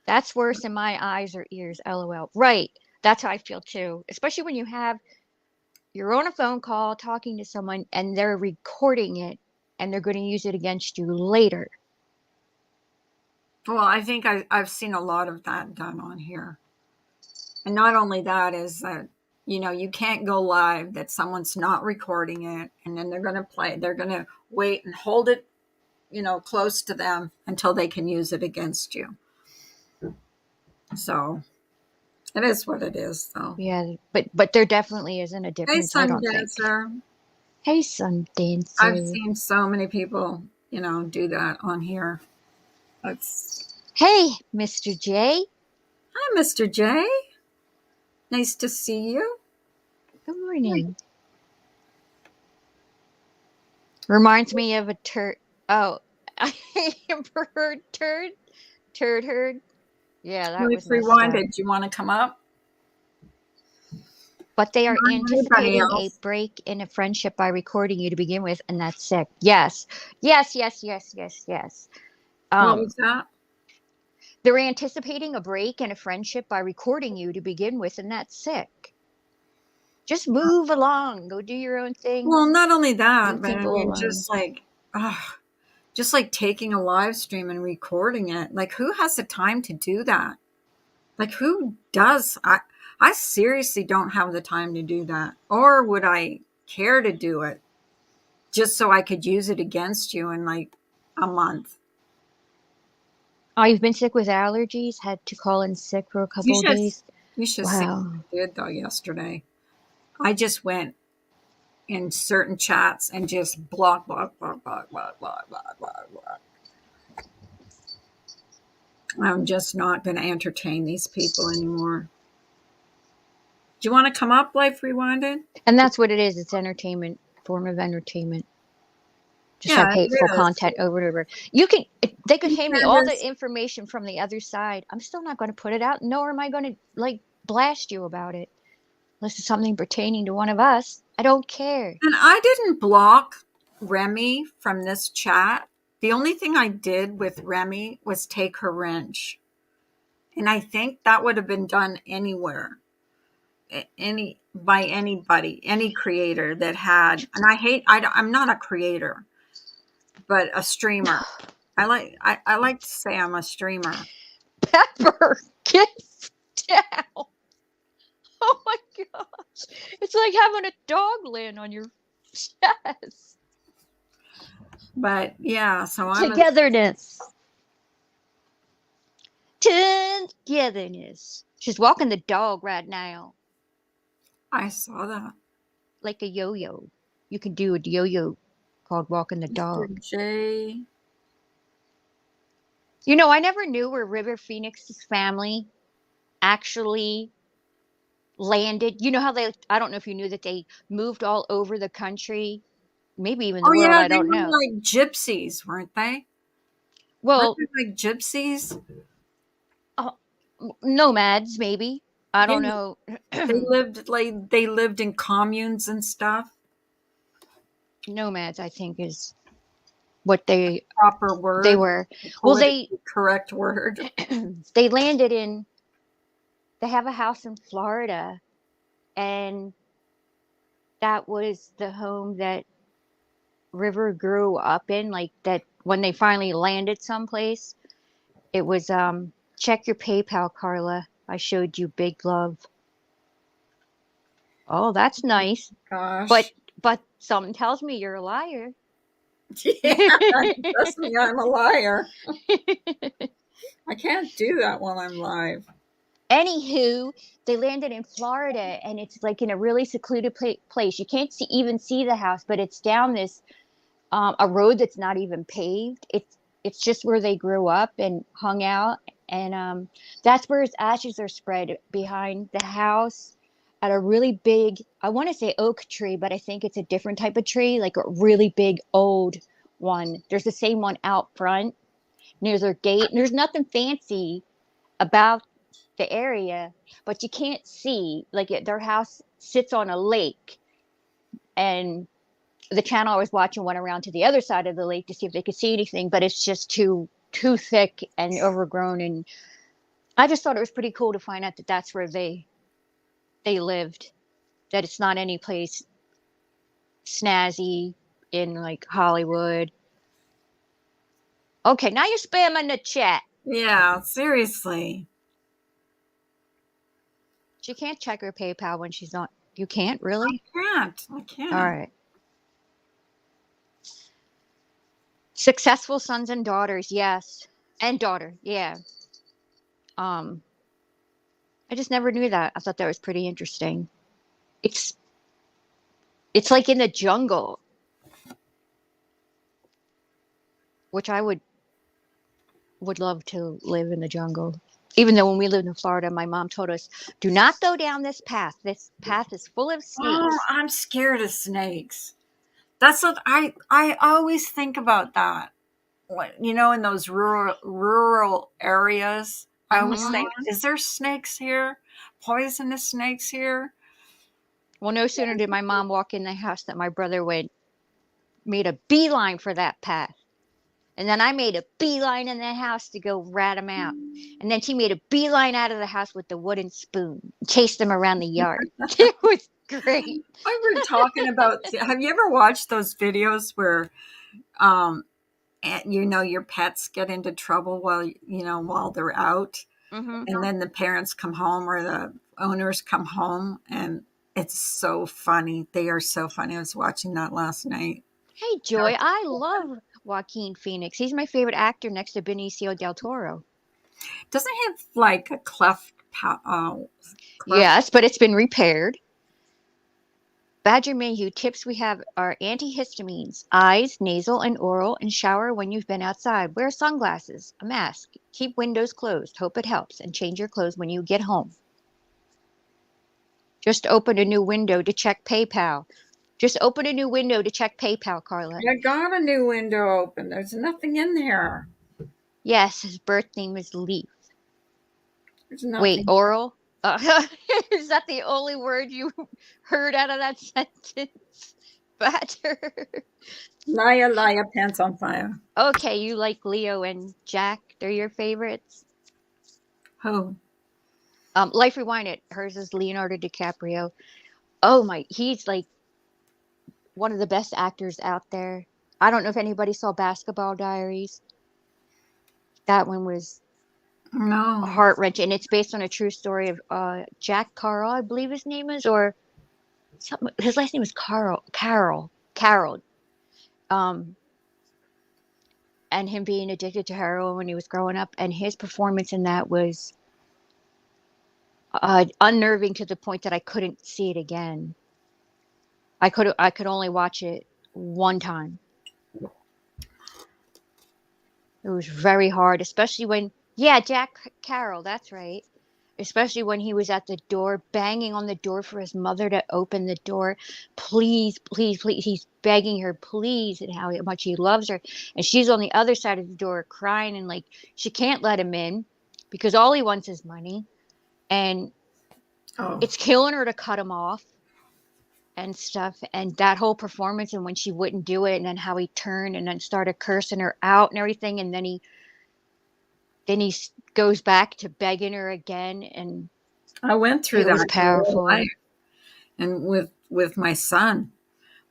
That's worse in my eyes or ears, lol. Right. That's how I feel too. Especially when you're on a phone call talking to someone and they're recording it and they're going to use it against you later. Well, I think I've seen a lot of that done on here. And not only that is that, you can't go live that someone's not recording it and then they're going to play. They're going to wait and hold it, close to them until they can use it against you. So it is what it is, though. Yeah, but there definitely isn't a Hey, difference, I Sun don't think. Dancer. Hey, Sun I've Dancer. seen so many people, do that on here. That's Hey, Mr. J. Hi, Mr. J. Nice to see you. Good morning. Reminds me of a turd. Oh, I heard turd. Turd herd. Yeah, that Life was messed up. Rewinded. Do you want to come up? But they are Anybody anticipating a else? break in a friendship by recording you to begin with, and that's sick. Yes. Yes, yes, yes, yes, yes. What was that? They're anticipating a break in a friendship by recording you to begin with, and that's sick. Just move along. Go do your own thing. Well, not only that, Leave but I people mean, alone. just like taking a live stream and recording it. Like, who has the time to do that? Like, who does? I seriously don't have the time to do that. Or would I care to do it just so I could use it against you in like a month? I've been sick with allergies, had to call in sick for a You couple of should days. you should see Wow. what I did though yesterday. I just went in certain chats and just block, block, block, block, block, block, block, block, block. I'm just not going to entertain these people anymore. Do you want to come up, Life Rewinded? And that's what it is. It's entertainment, form of entertainment. Just have Yeah, hateful it is. content over and over. They could hand me all Candace, the information from the other side. I'm still not going to put it out, nor am I going to like blast you about it. Unless it's something pertaining to one of us. I don't care. and I didn't block Remy from this chat. The only thing I did with Remy was take her wrench. And I think that would have been done anywhere. By anybody, any creator that had, and I'm not a creator, but a streamer. I like to say I'm a streamer. Pepper, get down. Oh my gosh. It's like having a dog land on your chest. But yeah, so Togetherness. Togetherness. She's walking the dog right now. I saw that. Like a yo-yo. You can do a yo-yo called walking the dog. Mr. J. You know, I never knew where River Phoenix's family actually landed. You know how I don't know if you knew that they moved all over the country, maybe even the Oh world, yeah, I they don't were know. like gypsies, weren't they? Weren't Well, they like gypsies? nomads, maybe. I Yeah, don't know. they lived in communes and stuff. Nomads, I think, is what they Proper word, were. the Well, politically correct word. they landed in. They have a house in Florida, and that was the home that River grew up in. Like that, when they finally landed someplace, it was check your PayPal, Carla. I showed you big love. Oh, that's nice. But Gosh. something tells me you're a liar. Yeah, trust me, I'm a liar. I can't do that while I'm live. Anywho, they landed in Florida, and it's like in a really secluded place. You can't even see the house, but it's down this a road that's not even paved. It's just where they grew up and hung out. And that's where his ashes are spread behind the house at a really big, I want to say oak tree, but I think it's a different type of tree, like a really big old one. There's the same one out front near their gate. And there's nothing fancy about the area, but you can't see. Like their house sits on a lake, and the channel I was watching went around to the other side of the lake to see if they could see anything, but it's just too thick and overgrown. And I just thought it was pretty cool to find out that that's where they lived. That it's not any place snazzy in like Hollywood. Okay, now you're spamming the chat. Yeah, seriously. She can't check her PayPal when she's not. You can't really. I All can't. right. Successful sons and daughters, yes, and daughter, yeah. Um, I just never knew that. I thought that was pretty interesting. It's it's like in the jungle, which I would love to live in the jungle. Even though when we lived in Florida, my mom told us, "Do not go down this path. This path is full of Oh, snakes." I'm scared of snakes. That's what I always think about that. What, in those rural areas, I always think, Hmm. is there snakes here? Poisonous snakes here? Well, no sooner did my mom walk in the house that my brother made a beeline for that path. And then I made a beeline in the house to go rat him out. And then she made a beeline out of the house with the wooden spoon, chased him around the yard. It was great. We were talking about. Have you ever watched those videos where, your pets get into trouble while they're out, Hmm. and then the parents come home or the owners come home, and it's so funny. They are so funny. I was watching that last night. Hey, Joy, I love Joaquin Phoenix. He's my favorite actor next to Benicio del Toro. Doesn't he have like a cleft? Yes, but it's been repaired. Badger Mayhew tips we have are antihistamines, eyes, nasal, and oral, and shower when you've been outside. Wear sunglasses, a mask, keep windows closed, hope it helps, and change your clothes when you get home. Just open a new window to check PayPal. Just open a new window to check PayPal, Carla. I got a new window open. There's nothing in there. Yes, his birth name is Leaf. There's Wait, nothing. oral? Is that the only word you heard out of that sentence? Badger. Liar, pants on fire. Okay, you like Leo and Jack. They're your favorites. Who? Life Rewinded. Hers is Leonardo DiCaprio. Oh my, he's like one of the best actors out there. I don't know if anybody saw Basketball Diaries. That one was No. heart wrenching. It's based on a true story of Jack Carl, I believe his name is, or something. His last name is Carroll. Um, and him being addicted to heroin when he was growing up, and his performance in that was unnerving to the point that I couldn't see it again. I could only watch it one time. It was very hard, especially when, yeah, Jack Carroll, that's right. Especially when he was at the door, banging on the door for his mother to open the door. Please, please, please. He's begging her, please, and how much he loves her. And she's on the other side of the door crying, and like, she can't let him in because all he wants is money. And Oh. it's killing her to cut him off and stuff. And that whole performance, and when she wouldn't do it, and then how he turned and then started cursing her out and everything. And then he goes back to begging her again, and I went through it was that in real powerful. life. And with my son,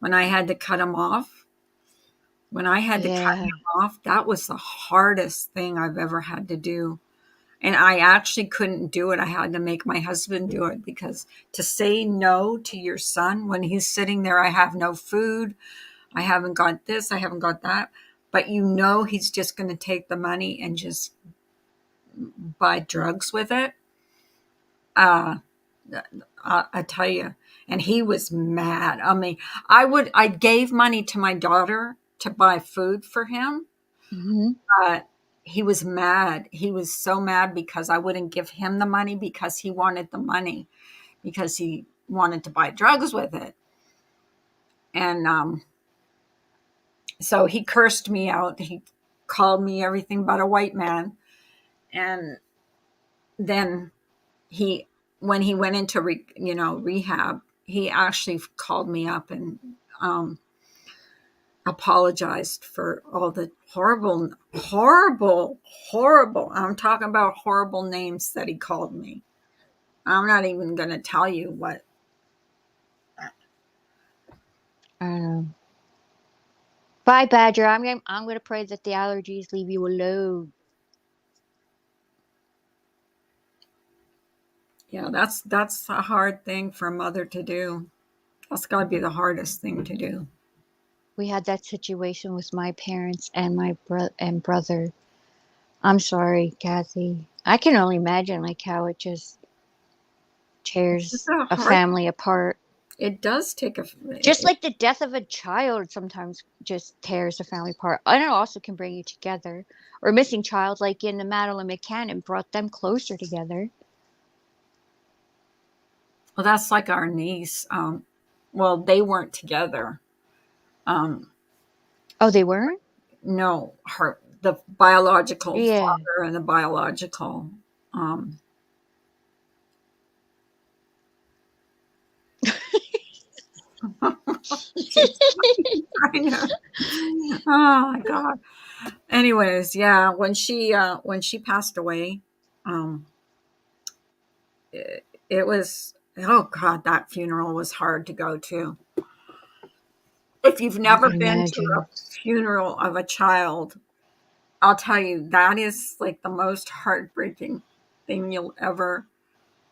when I had to cut him off, Yeah. that was the hardest thing I've ever had to do. And I actually couldn't do it. I had to make my husband do it, because to say no to your son when he's sitting there, I have no food, I haven't got this, I haven't got that, but he's just going to take the money and just buy drugs with it. Uh, I tell you, and he was mad. I mean, I gave money to my daughter to buy food for him, Hmm. but he was mad. He was so mad because I wouldn't give him the money because he wanted the money because he wanted to buy drugs with it. And so he cursed me out. He called me everything but a white man. And then he, when he went into rehab, he actually called me up and apologized for all the horrible, I'm talking about horrible names that he called me. I'm not even going to tell you what. Bye, Badger. I'm gonna pray that the allergies leave you alone. Yeah, that's a hard thing for a mother to do. That's got to be the hardest thing to do. We had that situation with my parents and my brother. I'm sorry, Kathy. I can only imagine like how it just It's tears a a hard. family apart. It does take a. Just like the death of a child sometimes just tears a family apart. And it also can bring you together. Or a missing child, like in the Madeline McCann, brought them closer together. Well, that's like our niece. Well, they weren't together. Oh, they weren't? No, the biological Yeah. father and the biological. Um, she's trying to. Oh my god. Anyways, yeah, when she passed away, um, it was, oh god, that funeral was hard to go to. If you've I never can been to a imagine. funeral of a child, I'll tell you that is like the most heartbreaking thing you'll ever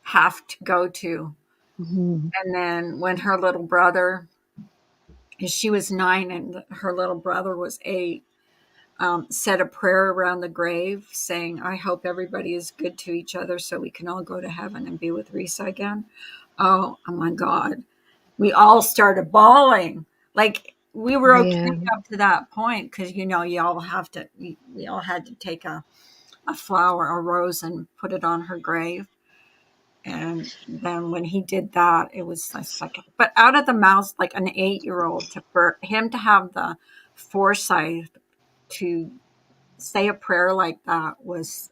have to go to. Hmm. And then when her little brother, she was 9 and her little brother was 8, said a prayer around the grave saying, I hope everybody is good to each other so we can all go to heaven and be with Risa again. Oh my God. We all started bawling. Like we were okay Yeah. up to that point because, we all had to take a flower, a rose, and put it on her grave. And then when he did that, it was a second. But out of the mouth, like an 8-year-old, for him to have the foresight to say a prayer like that was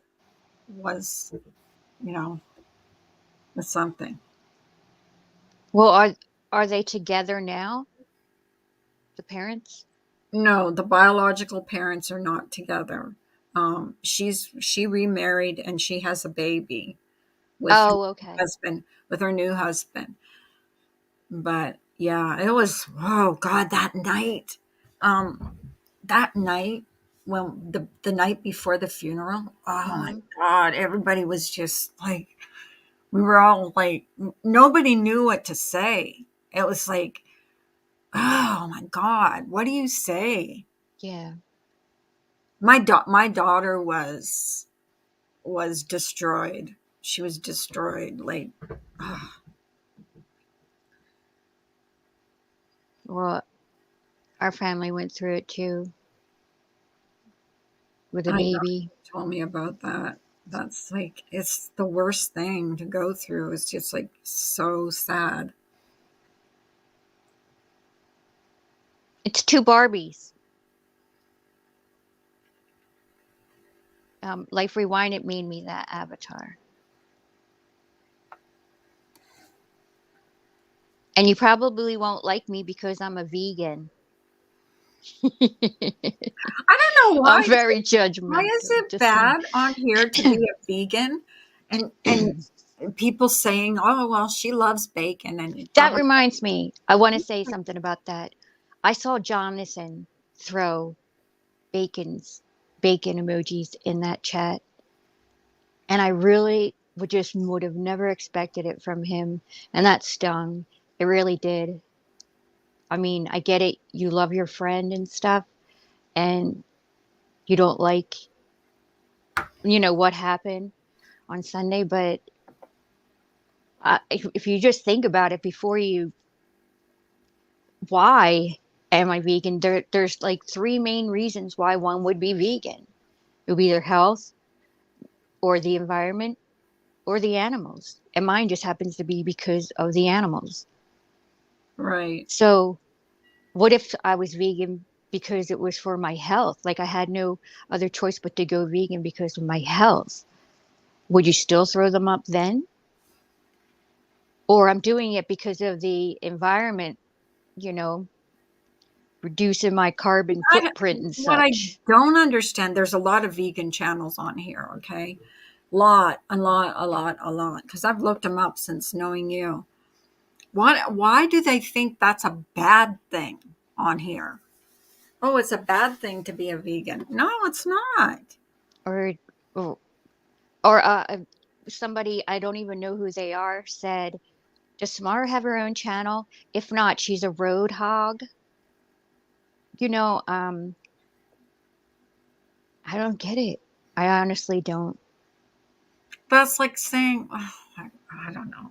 you know was something. Well, are they together now? The parents? No, the biological parents are not together. She remarried and she has a baby with her Oh, okay. husband, with her new husband. But yeah, it was, oh God, um, that night when the night before the funeral. Oh my Hmm. God, everybody was just like, we were all like, nobody knew what to say. It was like, oh my God, what do you say? Yeah. My daughter was destroyed. She was destroyed. Like, oh, Well, our family went through it too with a I know baby. you told me about that. That's like, it's the worst thing to go through. It's just like so sad. It's two Barbies. Life Rewind, it made me that avatar. And you probably won't like me because I'm a vegan. I don't know I'm very why is judgmental. it Just kidding. bad on here to be a vegan and people saying, "Oh, well, she loves bacon," and blah That blah reminds me, I want to say something about that. I saw Jonathan throw bacon's bacon emojis in that chat, and I really would have never expected it from him, and that stung. It really did. I mean, I get it. You love your friend and stuff, and you don't like, what happened on Sunday, but if you just think about it before why am I vegan? There's like three main reasons why one would be vegan. It would be their health or the environment or the animals. And mine just happens to be because of the animals. Right. So, what if I was vegan because it was for my health? Like I had no other choice but to go vegan because of my health. Would you still throw them up then? Or I'm doing it because of the environment, you know, reducing my carbon footprint and What I such. don't understand, there's a lot of vegan channels on here, okay? A lot. Because I've looked them up since knowing you. Why do they think that's a bad thing on here? Oh, it's a bad thing to be a vegan. No, it's not. Or, or, or somebody, I don't even know who they are, said, does Samara have her own channel? If not, she's a road hog. You know, I don't get it. I honestly don't. That's like saying, oh, I don't know.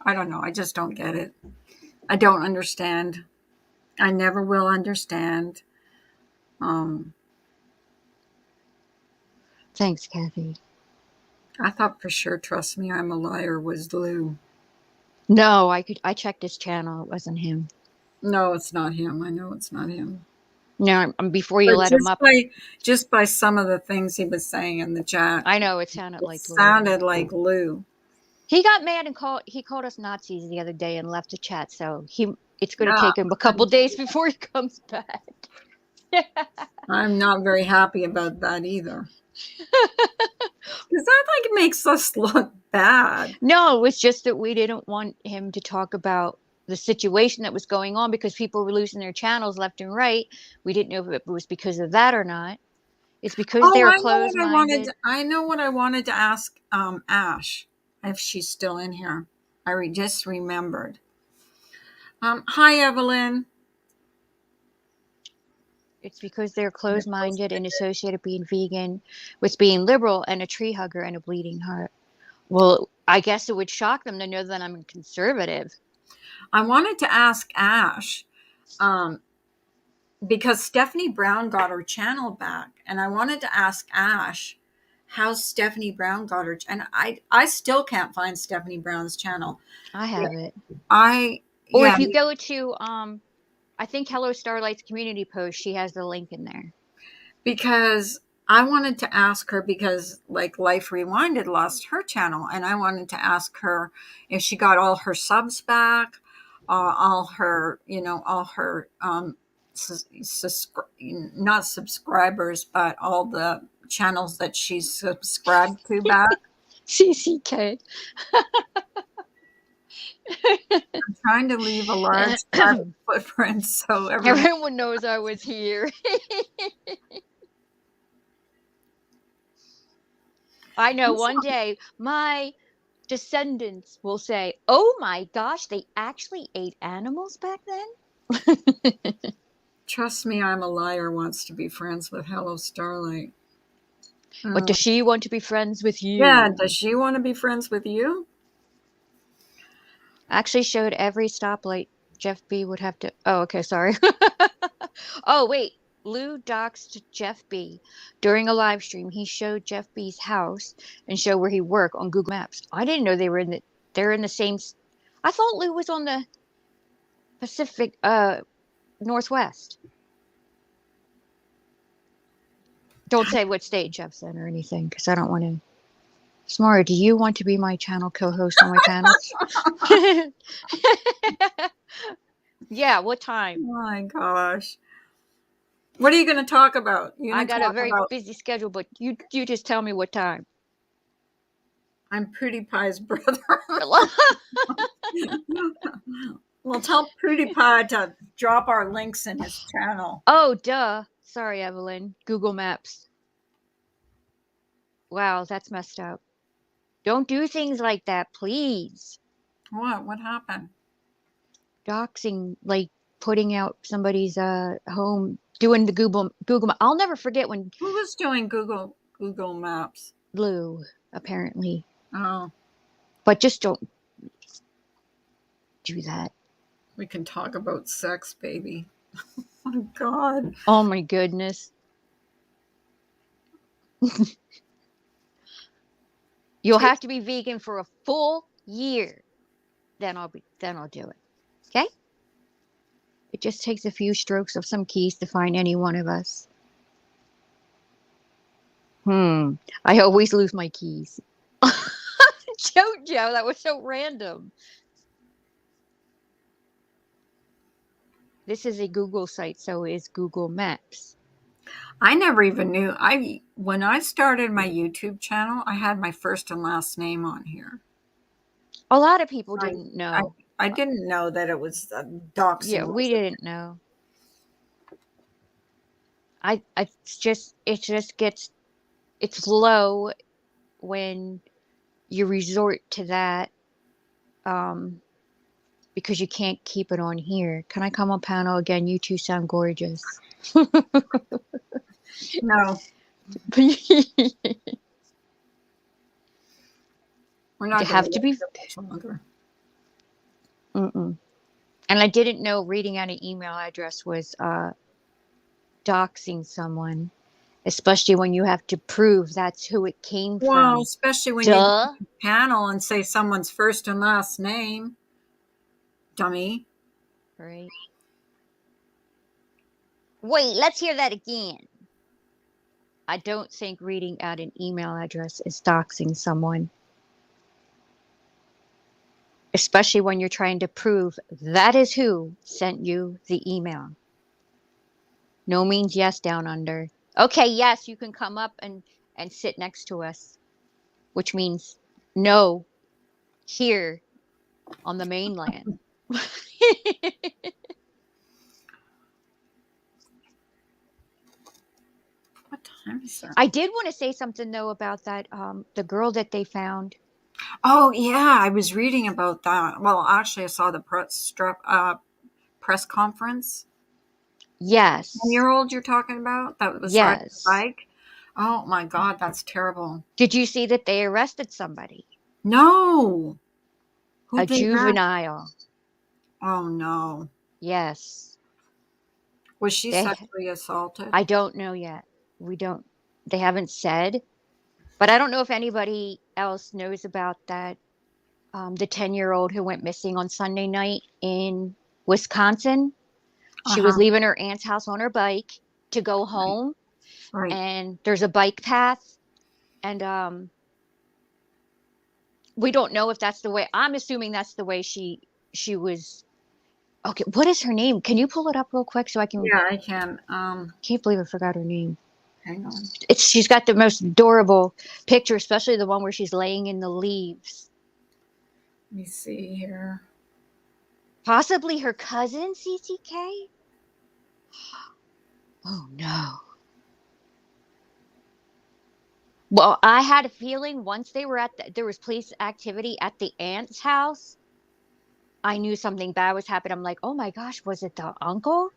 I don't know. I just don't get it. I don't understand. I never will understand. Um, Thanks, Kathy. I thought for sure, trust me, I'm a liar was Lou. No, I checked his channel. It wasn't him. No, it's not him. I know it's not him. No, before you But let him up, just by some of the things he was saying in the chat, I know it sounded it like Lou. sounded like Lou. He got mad and called us Nazis the other day and left the chat. So it's going to Yeah, take him a couple days before he comes back. I'm not very happy about that either. Because that like makes us look bad. No, it was just that we didn't want him to talk about the situation that was going on because people were losing their channels left and right. We didn't know if it was because of that or not. It's because Oh, they are I know what closed I wanted. minded. I know what I wanted to ask Ash if she's still in here. Just remembered. Hi, Evelyn. It's because they're closed minded and associated being vegan with being liberal and a tree hugger and a bleeding heart. Well, I guess it would shock them to know that I'm a conservative. I wanted to ask Ash um, because Stephanie Brown got her channel back, and I wanted to ask Ash how Stephanie Brown got her. And I still can't find Stephanie Brown's channel. I have it. I Or yeah, if you go to I think Hello Starlight's community post, she has the link in there. because I wanted to ask her because like Life Rewinded lost her channel, and I wanted to ask her if she got all her subs back, all her all her not subscribers, but all the channels that she's subscribed to back. CCK. I'm trying to leave a large private footprint so everyone. Everyone knows I was here. I know one day my descendants will say, "Oh my gosh, they actually ate animals back then?" Trust me, I'm a liar. Wants to be friends with Hello Starlight. But does she want to be friends with Yeah, you? does she want to be friends with you? Actually showed every stoplight Jeff B would have to. Oh, okay, sorry. Oh, wait. Lou doxed Jeff B. During a live stream. He showed Jeff B's house and showed where he worked on Google Maps. I didn't know they're in the same. I thought Lou was on the Pacific Northwest. Don't say what state Jeff's in or anything because I don't want to. Smart, do you want to be my channel co-host on my panels? Yeah, what time? Oh my gosh. What are you going to talk about? You're I going to got a talk very about busy schedule, but you just tell me what time. I'm Pootie Pie's brother. Well, tell Pootie Pie to drop our links in his channel. Oh, duh. Sorry, Evelyn. Google Maps. Wow, that's messed up. Don't do things like that, please. What? What happened? Doxing, like putting out somebody's home, doing the Google. I'll never forget when Who was doing Google Maps? Lou apparently, Oh, but just don't do that. we can talk about sex, baby. Oh God. Oh my goodness. You'll have to be vegan for a full year. Then I'll do it. Okay? It just takes a few strokes of some keys to find any one of us. I always lose my keys. Jojo, that was so random. This is a Google site, so is Google Maps. I never even knew. When I started my YouTube channel, I had my first and last name on here. A lot of people didn't know. I didn't know that it was doxing. Yeah, we didn't know. It's low when you resort to that, because you can't keep it on here. Can I come on panel again? You two sound gorgeous. No, we're not. You have to be. Longer. And I didn't know reading out an email address was doxing someone, especially when you have to prove that's who it came from. Well, especially when you go on the panel and say someone's first and last name. Dummy. Right. Wait, let's hear that again. I don't think reading out an email address is doxing someone. Especially when you're trying to prove that is who sent you the email. No means yes down under. Okay, yes, you can come up and sit next to us. Which means no here on the mainland. What time is it? I did want to say something though about that the girl that they found. Oh yeah, I was reading about that. Well, actually, I saw the press conference. Yes. 10-year-old you're talking about that was riding the bike. Oh my God, that's terrible. Did you see that they arrested somebody? No. A juvenile. Oh no. Yes. Was she sexually assaulted? I don't know yet. They haven't said. But I don't know if anybody else knows about that. The 10-year-old who went missing on Sunday night in Wisconsin. She was leaving her aunt's house on her bike to go home. Right. And there's a bike path. And we don't know if that's the way. I'm assuming that's the way she was. Okay, what is her name? Can you pull it up real quick so I can? Yeah, I can. Can't believe I forgot her name. Hang on. She's got the most adorable picture, especially the one where she's laying in the leaves. Let me see here. Possibly her cousin, CCK? Oh no. Well, I had a feeling once they were there was police activity at the aunt's house. I knew something bad was happening. I'm like, oh my gosh, was it the uncle?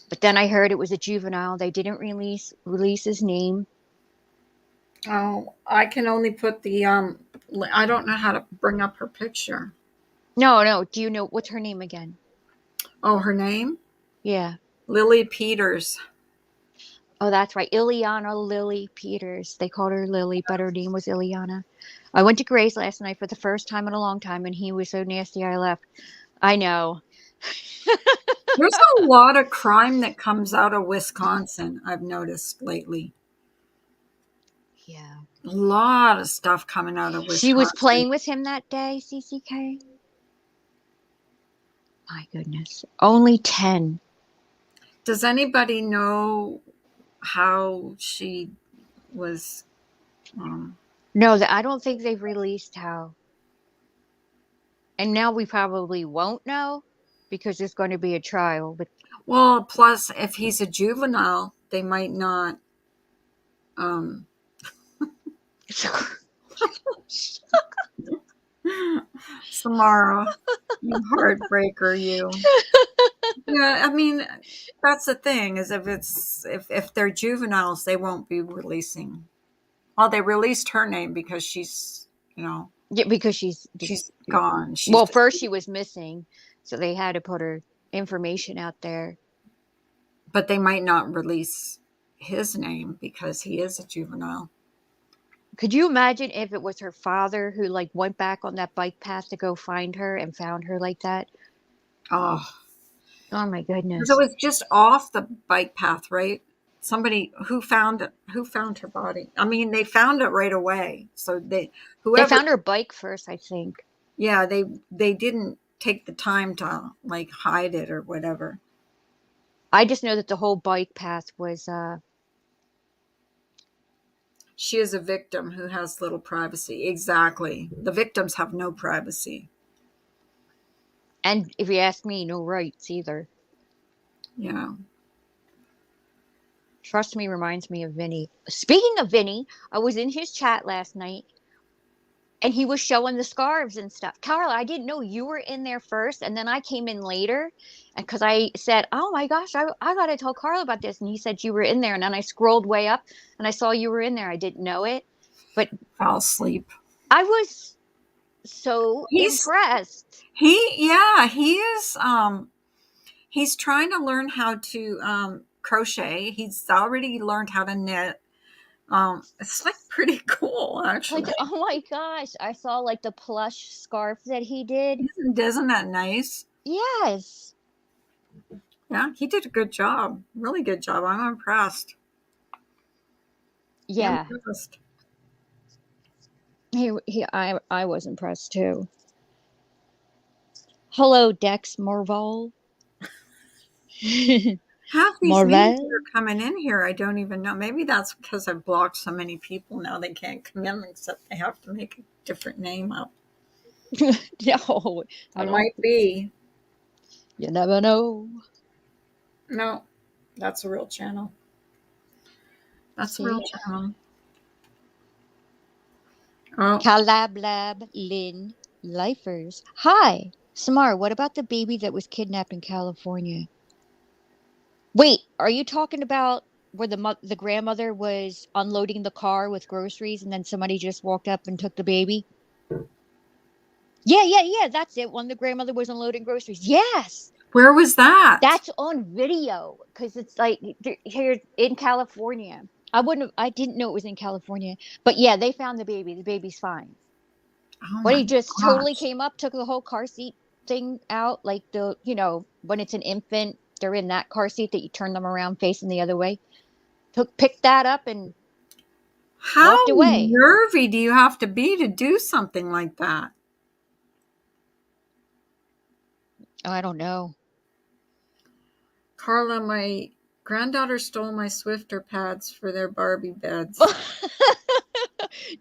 But then I heard it was a juvenile. They didn't release his name. Oh, I can only put the I don't know how to bring up her picture. No. Do you know what's her name again? Oh, her name? Yeah. Lily Peters. Oh, that's right. Ileana Lily Peters. They called her Lily, but her name was Ileana. I went to Gray's last night for the first time in a long time, and he was so nasty I left. I know. There's a lot of crime that comes out of Wisconsin, I've noticed lately. Yeah. A lot of stuff coming out of Wisconsin. She was playing with him that day, CCK? My goodness. Only 10. Does anybody know how she was? No, I don't think they've released how. And now we probably won't know because there's going to be a trial. But well, plus if he's a juvenile, they might not. Samara, you heartbreaker, you. Yeah, I mean, that's the thing is if they're juveniles, they won't be releasing. Well, they released her name because she's, yeah, because she's gone. First she was missing, so they had to put her information out there. But they might not release his name because he is a juvenile. Could you imagine if it was her father who like went back on that bike path to go find her and found her like that? Oh, Oh my because it goodness. was just off the bike path, right? Somebody who found her body. I mean, they found it right away. So They whoever, found her bike first, I think. yeah, they didn't take the time to like hide it or whatever. I just know that the whole bike path was She is a victim who has little privacy. Exactly. The victims have no privacy. and if you ask me, no rights either. Yeah. Trust me reminds me of Vinny. Speaking of Vinny, I was in his chat last night and he was showing the scarves and stuff. Carla, I didn't know you were in there first, and then I came in later, and because I said, "Oh my gosh, I gotta tell Carla about this," and he said you were in there, and then I scrolled way up and I saw you were in there. I didn't know it, but Fell asleep. I was so He's impressed. he is he's trying to learn how to crochet. He's already learned how to knit. It's like pretty cool Like, actually. oh my gosh, I saw like the plush scarf that he did. Isn't that nice? Yes. Yeah, he did a good job. Really good job. I'm impressed. Yeah. Impressed. I was impressed too. Hello, Dex Morval. Half these names that Morval? are coming in here, I don't even know. Maybe that's because I've blocked so many people now they can't come in except they have to make a different name up. No, I It don't. might be. You never know. No, that's a real channel. That's a real See? channel. Oh, Calablab Lynn Lifers. Hi. Samar, what about the baby that was kidnapped in California? Wait, are you talking about where the grandmother was unloading the car with groceries and then somebody just walked up and took the baby? Yeah. That's it. When the grandmother was unloading groceries. Yes. where was that? That's on video because it's like here in California. I didn't know it was in California. But yeah, they found the baby. The baby's fine. Oh But my he just totally gosh. came up, took the whole car seat thing out, like when it's an infant, they're in that car seat that you turn them around facing the other way. Picked that up and How walked away. nervy do you have to be to do something like that? I don't know. Carla, my granddaughter stole my Swifter pads for their Barbie beds.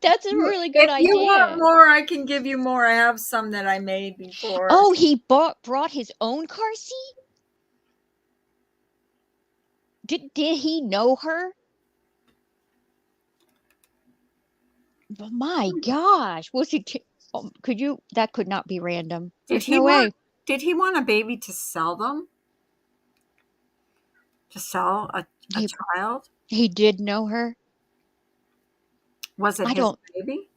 That's a really good If you want idea. more, I can give you more. I have some that I made before. Oh, he brought his own car seat? Did he know her? But my gosh, was he? Could you? That could not be random. Did There's he no want way. did he want a baby to sell them? To sell a He child? he did know her. Was it I his don't baby?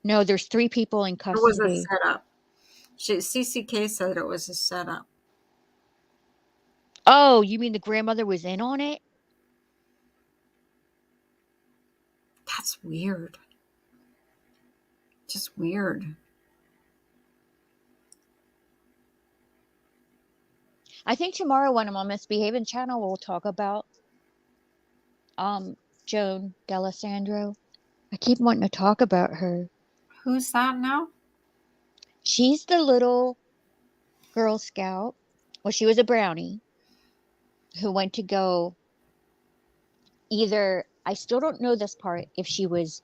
know. There's three people in It was a custody. setup. CCK said it was a setup. Oh, you mean the grandmother was in on it? That's weird. Just weird. I think tomorrow when I'm on Misbehaving Channel, we'll talk about Joan D'Alessandro. I keep wanting to talk about her. Who's that now? She's the little Girl Scout. Well, she was a brownie who went to go either, I still don't know this part, if she was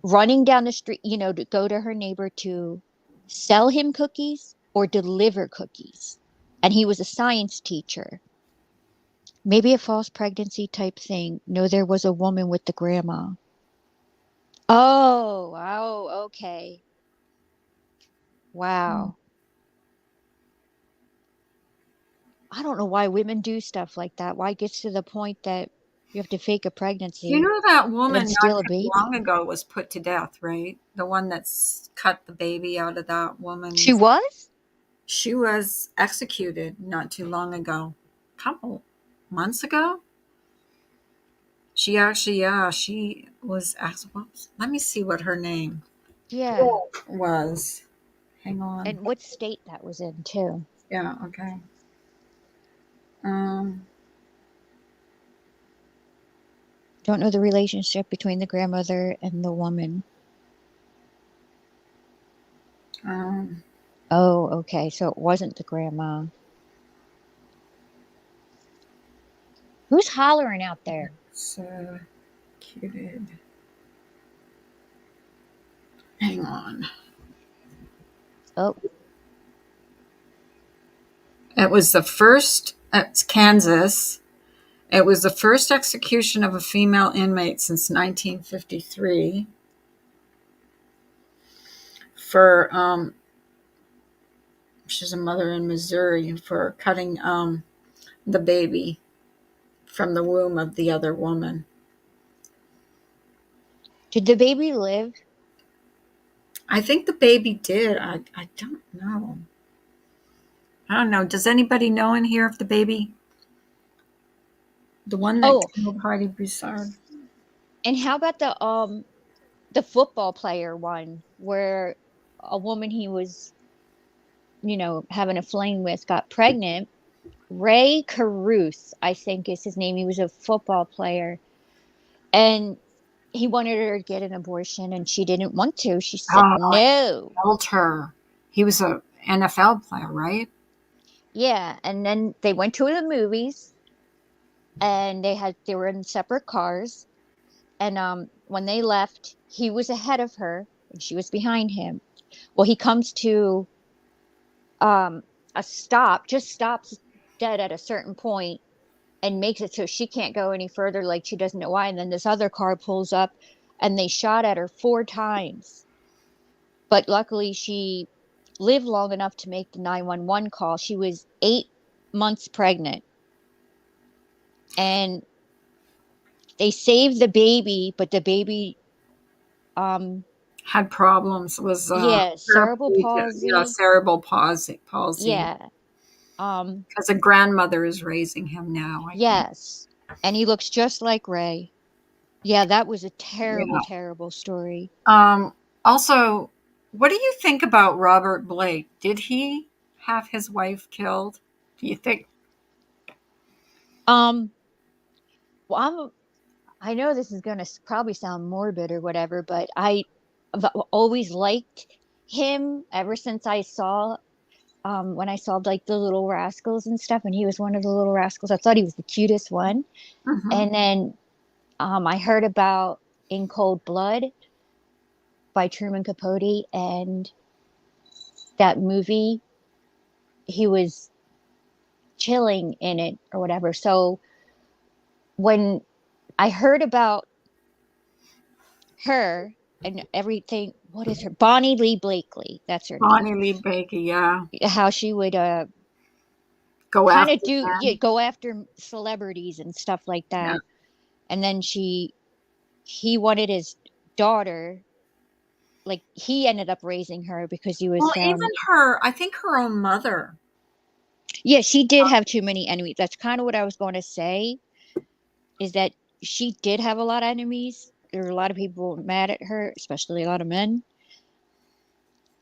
running down the street, to go to her neighbor to sell him cookies or deliver cookies. And he was a science teacher. Maybe a false pregnancy type thing. No, there was a woman with the grandma. Oh, okay. Wow. I don't know why women do stuff like that. Why it gets to the point that you have to fake a You pregnancy know that and then woman not steal a too long baby? ago was put to death, right? The one that's cut the baby out of that She woman's. was? She was executed not too long ago. Couple. months ago. She actually, yeah, she was asked. Let me see what her name Yeah. was. Hang on. And what state that was in, too. Yeah, okay. Um, Don't know the relationship between the grandmother and the woman. um, Oh, okay. So it wasn't the grandma. Who's hollering out there? executed. Hang on. Oh, It was the first, it's Kansas. It was the first execution of a female inmate since 1953 for, she's a mother in Missouri, for cutting the baby from the womb of the other woman. did the baby live? I think the baby did. I don't know. I don't know. Does anybody know in here if the baby, the one that Oh, killed Heidi Broussard? and how about the football player one where a woman he was, having a fling with got pregnant? Ray Caruth, I think is his name. He was a football player, and he wanted her to get an abortion, and she didn't want to. She said Oh, no. killed her. He was a NFL player, right? Yeah, and then they went to the movies, and they were in separate cars, and when they left, he was ahead of her, and she was behind him. Well, he comes to um a stop, just stops dead at a certain point and makes it so she can't go any further, like she doesn't know why. And then this other car pulls up and they shot at her 4 times. But luckily, she lived long enough to make the 911 call. She was 8 months pregnant. And they saved the baby, but the baby, um, Had problems. Was yeah, cerebral paraplegic. Yeah, palsy. cerebral palsy. Palsy. Yeah. Um, Because a grandmother is raising him now, I think. yes. And he looks just like Ray. Yeah, that was a terrible, Yeah. terrible story. Um, Also, what do you think about Robert Blake? Did he have his wife killed? Do you think? Um, well, I know this is going to probably sound morbid or whatever, but I've always liked him ever since I saw, when I saw like the Little Rascals and stuff, and he was one of the Little Rascals. I thought he was the cutest one. Mhm. And then I heard about In Cold Blood by Truman Capote, and that movie, he was chilling in it or whatever. So when I heard about her and everything, what is her? Bonnie Lee Blakely, that's her name. Bonnie Lee Baker, yeah. How she would Go kind of after do, yeah, men. go after celebrities and stuff like Yeah. that. And then he wanted his daughter, like he ended up raising her because he was Well, even her, I think her own mother. yeah, she did have too many enemies. That's kind of what I was going to say, is that she did have a lot of enemies. There were a lot of people mad at her, especially a lot of men.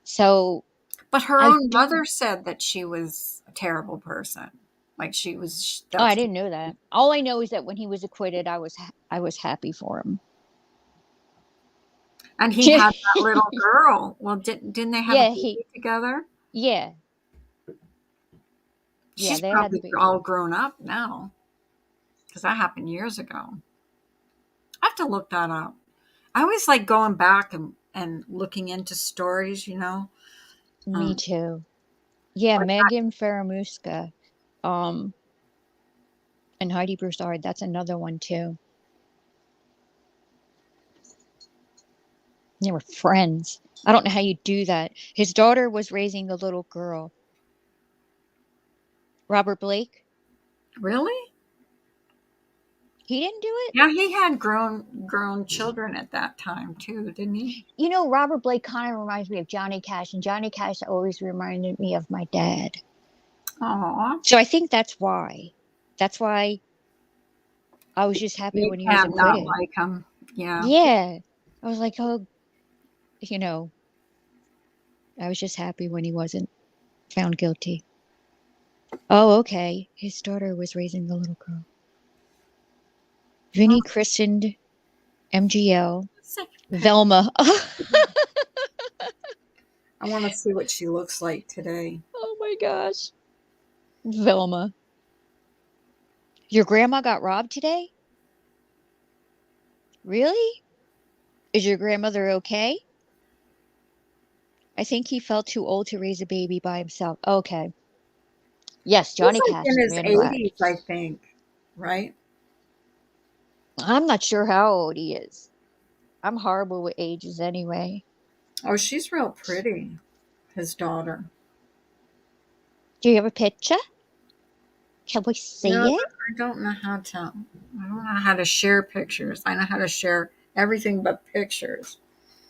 So But her I own don't. mother said that she was a terrible person. Like she was, Oh, I that's, didn't know that. All I know is that when he was acquitted, I was happy for him. and he had that little girl. Well, didn't they have a Yeah, he baby together? yeah, yeah, She's they had the probably baby. all grown up now because that happened years ago. I have to look that up. I always like going back and looking into stories, you know. Me Um, too. Yeah, like Megan Faramuska, um, and Heidi Broussard. That's another one too. They were friends. I don't know how you do that. His daughter was raising a little girl. Robert Blake, really? he didn't do it. Yeah, he had grown children at that time too, didn't he? Robert Blake kind of reminds me of Johnny Cash, and Johnny Cash always reminded me of my dad. Oh, So I think that's why. That's why I was just happy You when he was can't not acquitted. like him. Yeah. Yeah. I was like, oh, you know, I was just happy when he wasn't found guilty. Oh, okay. His daughter was raising the little girl. Vinny christened MGL Velma. I want to see what she looks like today. Oh my gosh. Velma. Your grandma got robbed today? Really? Is your grandmother okay? I think he felt too old to raise a baby by himself. Okay. Yes, He's Johnny like Cash in is the his man in black. 80s, I think. Right? I'm not sure how old he is. I'm horrible with ages anyway. Oh, she's real pretty. His daughter. Do you have a picture? Can we No, see it? I don't know how to. I don't know how to share pictures. I know how to share everything but pictures.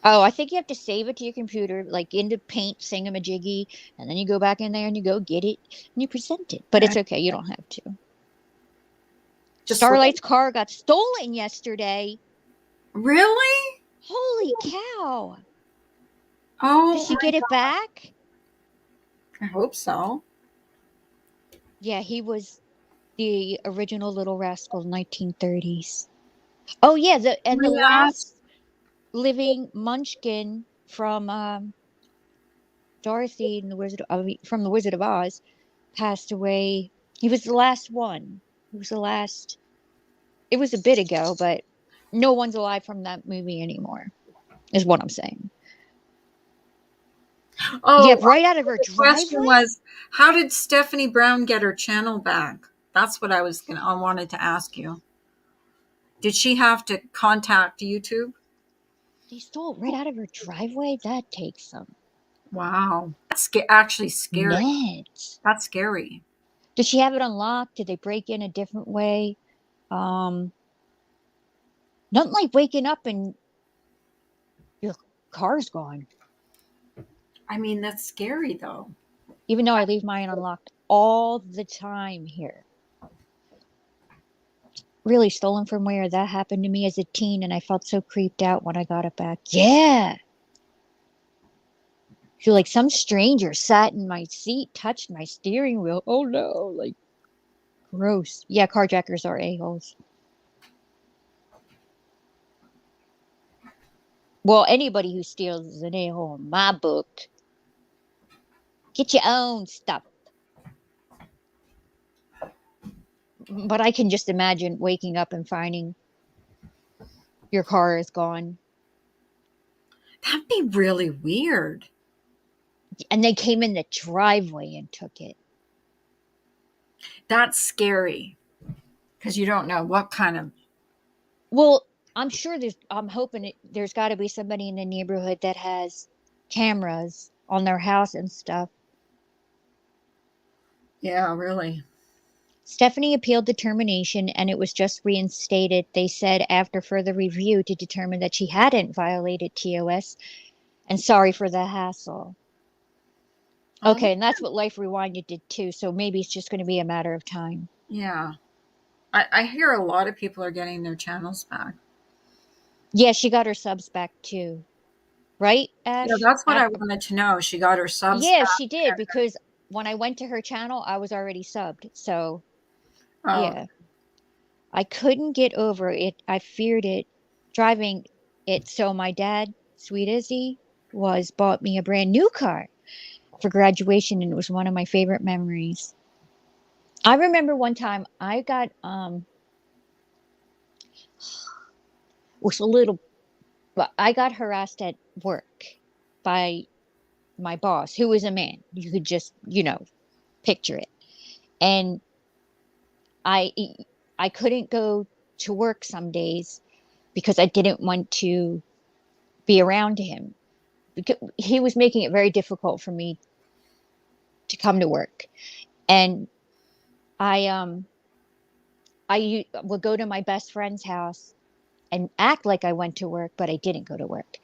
Oh, I think you have to save it to your computer, like into Paint Singamajiggy, and then you go back in there and you go get it and you present it. But Eh, it's okay, you don't have to. Just look. Starlight's car got stolen yesterday. Really? Holy cow. Did Oh, she get it back? I hope so. Yeah, he was the original Little Rascal 1930s. Oh yeah, the Yes. last living Munchkin from Dorothy and the from the Wizard of Oz passed away. He was the last one. He was the last. It was a bit ago, but no one's alive from that movie anymore. Is what I'm saying. Yeah, Oh, right out of her the question driveway. was, how did Stephanie Brown get her channel back? That's what I wanted to ask you. Did she have to contact YouTube? They stole it right out of her driveway. That takes some Wow. That's actually scary. net. That's scary. Did she have it unlocked? Did they break in a different way? Um, Nothing like waking up and your car's gone. I mean, that's scary though. Even though I leave mine unlocked all the time here. Really stolen from where? That happened to me as a teen, and I felt so creeped out when I got it back. Yeah. Feel like some stranger sat in my seat, touched my steering wheel. Oh no, like gross. Yeah, carjackers are a-holes. Well, anybody who steals is an a-hole in my book. Get your own stuff. But I can just imagine waking up and finding your car is gone. That'd be really weird. And they came in the driveway and took it. That's scary because you don't know what kind of. Well, I'm hoping there's got to be somebody in the neighborhood that has cameras on their house and stuff. Yeah, really. Stephanie appealed the termination and it was just reinstated. They said after further review to determine that she hadn't violated TOS and sorry for the hassle. Oh, Okay, and that's what Life Rewinded did too, so maybe it's just going to be a matter of time. yeah. I hear a lot of people are getting their channels back. Yeah, she got her subs back too. Right, Yeah, Ash? that's what I wanted to know. She got her subs Yeah, she did back. because when I went to her channel, I was already subbed. So, Oh, yeah. I couldn't get over it. I feared it driving it. So my dad, sweet as he was, bought me a brand new car for graduation, and it was one of my favorite memories. I remember one time I got was a little but I got harassed at work by my boss, who was a man. You could just, picture it. And I I couldn't go to work some days because I didn't want to be around him because he was making it very difficult for me to come to work. And I would go to my best friend's house and act like I went to work, but I didn't go to work.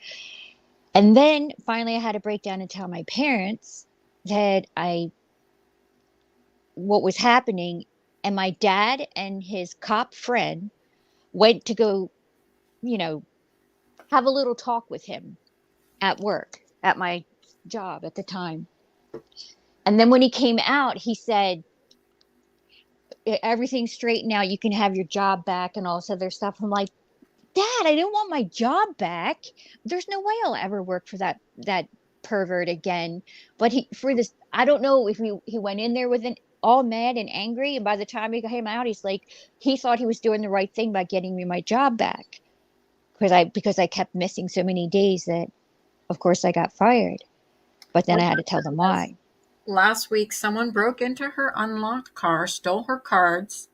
And then finally I had to break down and tell my parents that I what was happening, and my dad and his cop friend went to go, you know, have a little talk with him at work, at my job at the time. And then when he came out, he said, everything's straight now. You can have your job back and all this other stuff. I'm like, Dad, I didn't want my job back. There's no way I'll ever work for that pervert again. But he for this, I don't know if he went in there with an all mad and angry, and by the time he came out, he's like he thought he was doing the right thing by getting me my job back because I kept missing so many days that of course I got fired. But then I had to tell them why. Last week, someone broke into her unlocked car, stole her cards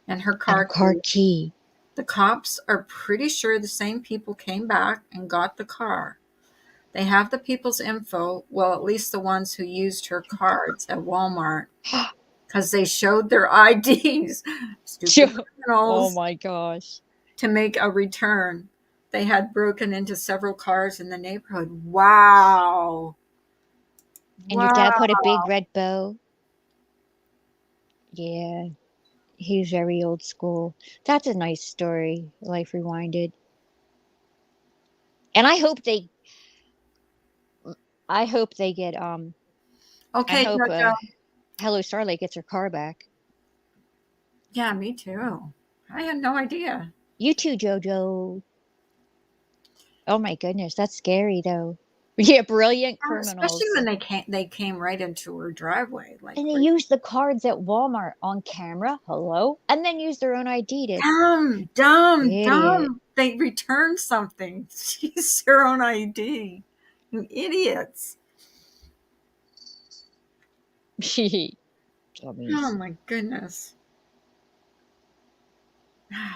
and her car key. The cops are pretty sure the same people came back and got the car. They have the people's info, well, at least the ones who used her cards at Walmart, because they showed their IDs. Stupid criminals. Oh my gosh. To make a return. They had broken into several cars in the neighborhood. Wow. And your dad put a big red bow? Yeah. He's very old school. That's a nice story, Life Rewinded. And I hope they get Okay, I hope Hello Starlight gets her car back. Yeah, me too. I had no idea. You too, Jojo. Oh my goodness, that's scary though. Yeah, brilliant criminals. Especially when they came right into her driveway. And they used the cards at Walmart on camera. Hello? And then used their own ID to dumb. They returned something. She used her own ID. You idiots. Oh my goodness.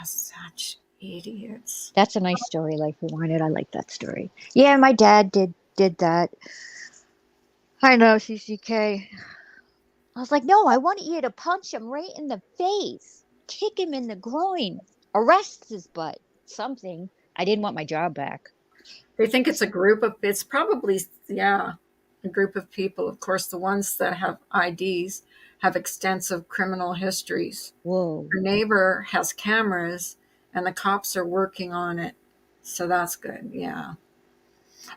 Such idiots. That's a nice story, Life Rewinded. I like that story. Yeah, my dad did that. I know, CCK. I was like, no, I wanted you to punch him right in the face, kick him in the groin, arrest his butt, something. I didn't want my job back. They think it's it's probably, a group of people. Of course, the ones that have IDs have extensive criminal histories. Whoa. Her neighbor has cameras and the cops are working on it. So that's good. Yeah.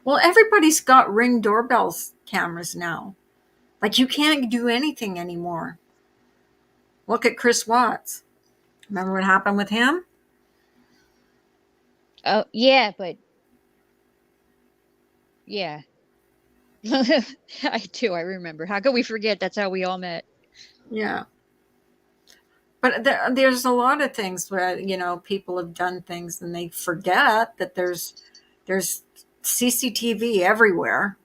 Well, everybody's got Ring doorbell cameras now. Like you can't do anything anymore. Look at Chris Watts. Remember what happened with him? Oh, yeah, but yeah. I do. I remember. How could we forget? That's how we all met. Yeah. But there's a lot of things where, people have done things and they forget that there's CCTV everywhere.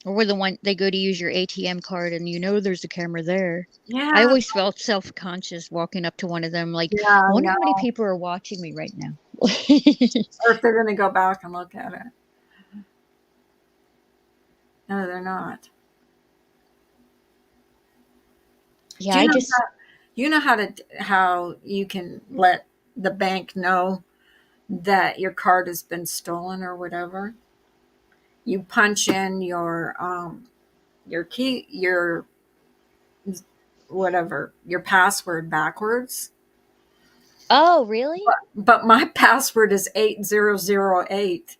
Or the one they go to use your ATM card and there's a camera there. Yeah. I always felt self-conscious walking up to one of them like, I wonder how many people are watching me right now. Or if they're going to go back and look at it. No, they're not. Yeah, you know how you can let the bank know that your card has been stolen or whatever? You punch in your key, your password backwards. Oh, really? But my password is 8008.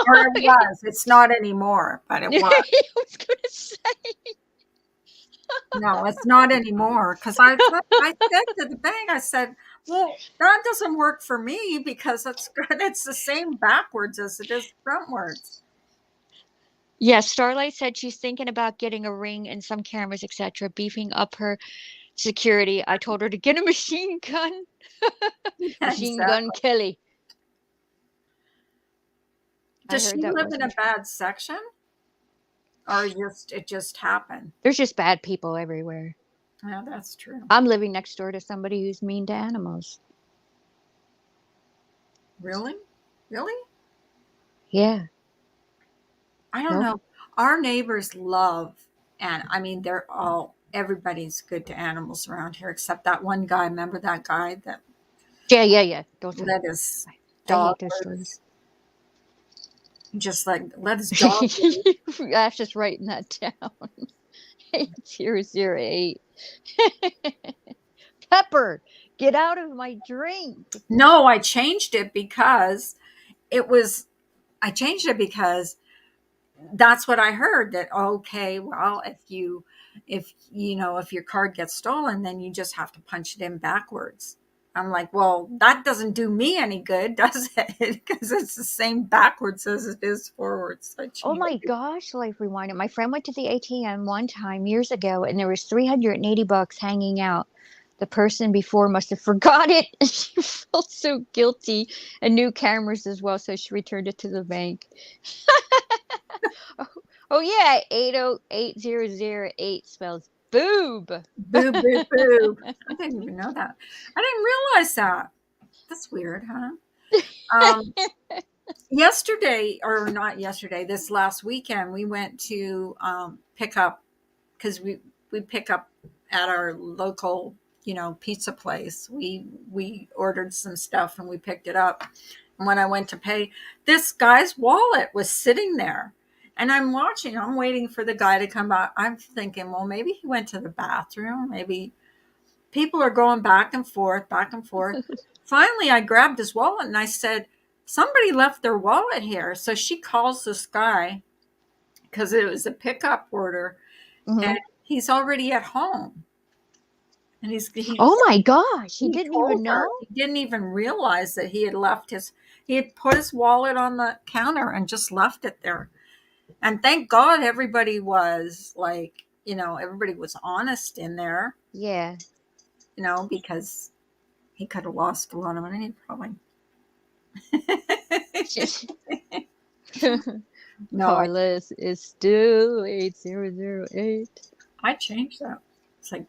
Or it was. It's not anymore, but it was. I was going to say. No, it's not anymore. Because I said to the bank, I said, well, that doesn't work for me because it's the same backwards as it is frontwards. Yeah, Starlight said she's thinking about getting a Ring and some cameras, etc., beefing up her security. I told her to get a machine gun. Machine gun Kelly. Does she live in a bad section? Or it just happened? There's just bad people everywhere. Yeah, that's true. I'm living next door to somebody who's mean to animals. Really? Really? Yeah. I don't know. Our neighbors love, and I mean, everybody's good to animals around here, except that one guy. Remember that guy that? Yeah. Don't let his dog. Just like let his dog. Ash is writing that down. 8008. Pepper, Get out of my drink. No, I changed it because it was, I changed it because that's what I heard, that okay, well, if your card gets stolen, then you just have to punch it in backwards. I'm like, well, that doesn't do me any good, does it? Because it's the same backwards as it is forwards. I Oh changed my gosh, life rewinded. My friend went to the ATM one time years ago and there was $380 hanging out. The person before must have forgot it. And she felt so guilty. And new cameras as well, so she returned it to the bank. Oh, oh yeah, 8080008 spells boob. boob, boob, boob. I didn't even know that. I didn't realize that. That's weird, huh? Um, Yesterday, or not yesterday, this last weekend, we went to pick up, because we pick up at our local, pizza place. We ordered some stuff and we picked it up. And when I went to pay, this guy's wallet was sitting there. And I'm waiting for the guy to come back. I'm thinking, well, maybe he went to the bathroom. Maybe people are going back and forth, back and forth. Finally, I grabbed his wallet and I said, somebody left their wallet here. So she calls this guy, because it was a pickup order, Hmm. and he's already at home. And Oh my gosh, he he didn't told even her know? he didn't even realize that he had put his wallet on the counter and just left it there. And thank God everybody was like, everybody was honest in there, Yeah. because he could have lost a lot of money probably. No, Carlos is still 8008. I changed that. It's like,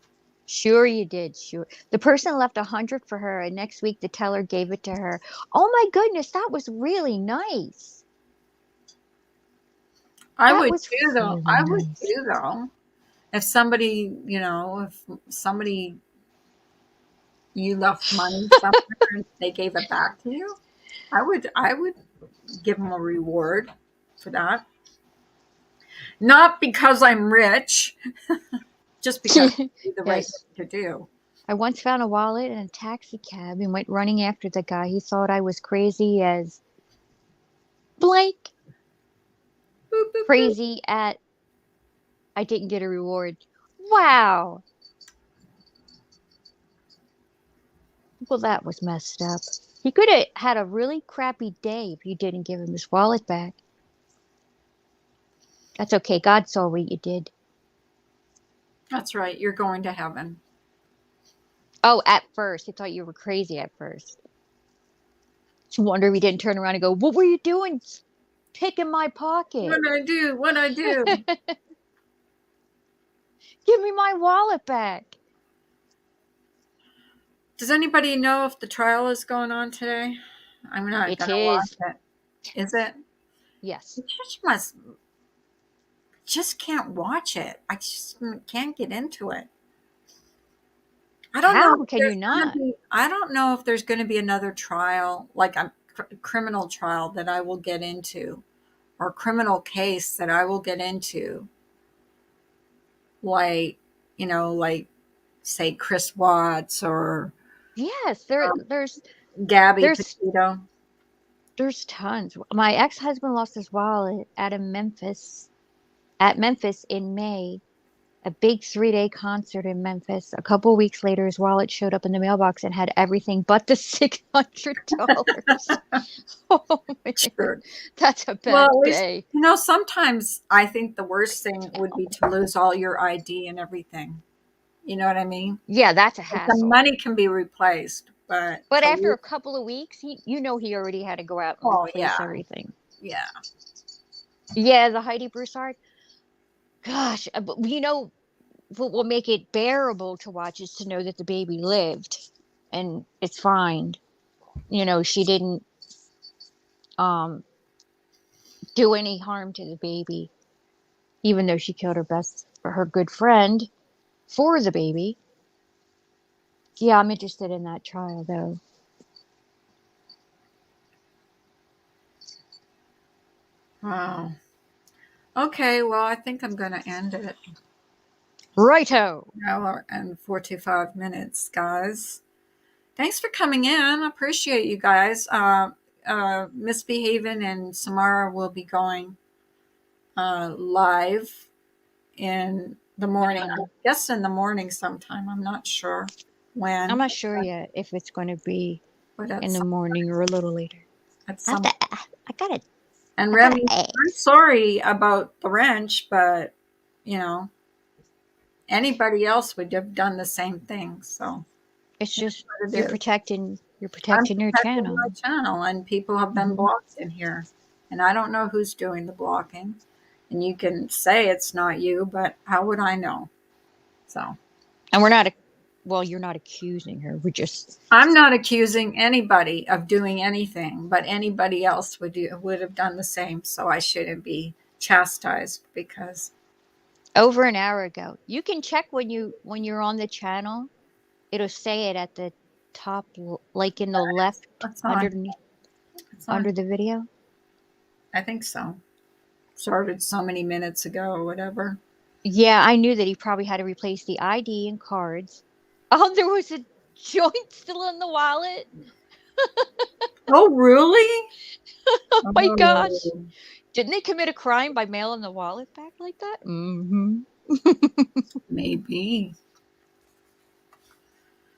Sure you did, sure. The person left 100 for her, and next week the teller gave it to her. Oh my goodness, that was really nice. I That would was too, though. really I would nice. too, though. If somebody, if somebody, you left money somewhere and they gave it back to you, I would give them a reward for that. Not because I'm rich, just because it's the right Yes. thing to do. I once found a wallet in a taxi cab and went running after the guy. He thought I was crazy as blank. Boop, boop, boop. Crazy at I didn't get a reward. Wow. Well, that was messed up. He could have had a really crappy day if you didn't give him his wallet back. That's okay. God saw what you did. That's right. You're going to heaven. Oh, at first. He thought you were crazy at first. It's a wonder we didn't turn around and go, "What were you doing? Picking my What pocket. I do? What I do? Give me my wallet back." Does anybody know if the trial is going on today? I'm not It gonna watch is. it. Is it? Yes. You just can't watch it. I just can't get into it. I don't know How if can you there's going to not? be. I don't know if there's going to be another trial, like a criminal trial that I will get into, or criminal case that I will get into, like like say Chris Watts or Yes, um, there's Gabby there's Petito. there's tons. My ex-husband lost his wallet at Memphis in May. A big 3-day concert in Memphis. A couple weeks later, his wallet showed up in the mailbox and had everything but the $600. Oh man, Sure. that's a Well, bad at least day. sometimes I think the worst thing would be to lose all your ID and everything. You know what I mean? Yeah, that's a The hassle. money can be replaced, but But to after lose, a couple of weeks, he already had to go out and oh replace yeah, everything. yeah. Yeah, the Heidi Broussard. Gosh, but what will make it bearable to watch is to know that the baby lived and it's fine. She didn't um do any harm to the baby, even though she killed her good friend for the baby. Yeah, I'm interested in that trial though. Wow. Okay, well, I think I'm going to end it. Righto. Hour and 45 minutes, guys. thanks for coming in. I appreciate you guys. Misbehaving and Samara will be going live in the morning. I Banana. guess in the morning sometime. I'm not sure I'm when, not sure yet if it's going to be but in the morning or a little later. at I have some. to. I gotta. And I gotta Remy, I'm ask. sorry about the wrench, but you know, anybody else would have done the same thing. So It's just what it you're is. protecting. You're I'm protecting your protecting my channel. channel, and people have been Hmm. blocked in here, and I don't know who's doing the blocking. And you can say it's not you, but how would I know? So And we're not. Well, you're not accusing her. We're just I'm not accusing anybody of doing anything, but anybody else would have done the same. So I shouldn't be chastised because over an hour ago. You can check when you're on the channel. It'll say it at the top, like in the left it's on. underneath It's under on. the video. I think so. Started so many minutes ago or whatever. Yeah, I knew that he probably had to replace the ID and cards. Oh, there was a joint still in the wallet. Oh, really? Oh my gosh. Oh, Didn't they commit a crime by mailing the wallet back like that? Hmm. maybe.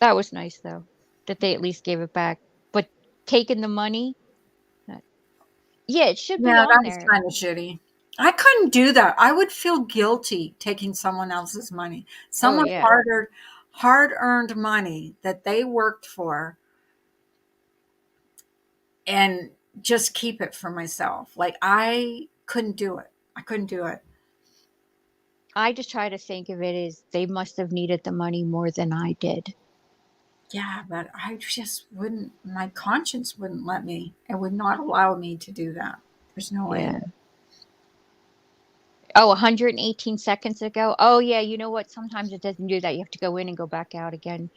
That was nice though, that they at least gave it back. But taking the money, uh, yeah, it should be Yeah, on that was there. kind of shitty. I couldn't do that. I would feel guilty taking someone else's money. Oh Someone yeah. hard earned money that they worked for and just keep it for myself. Like I couldn't do it. I couldn't do it. I just try to think of it as they must have needed the money more than I did. Yeah, but I just wouldn't, my conscience wouldn't let me. It would not allow me to do that. There's no way. Yeah. Oh, 118 seconds ago. Oh yeah, you know what? Sometimes it doesn't do that. You have to go in and go back out again.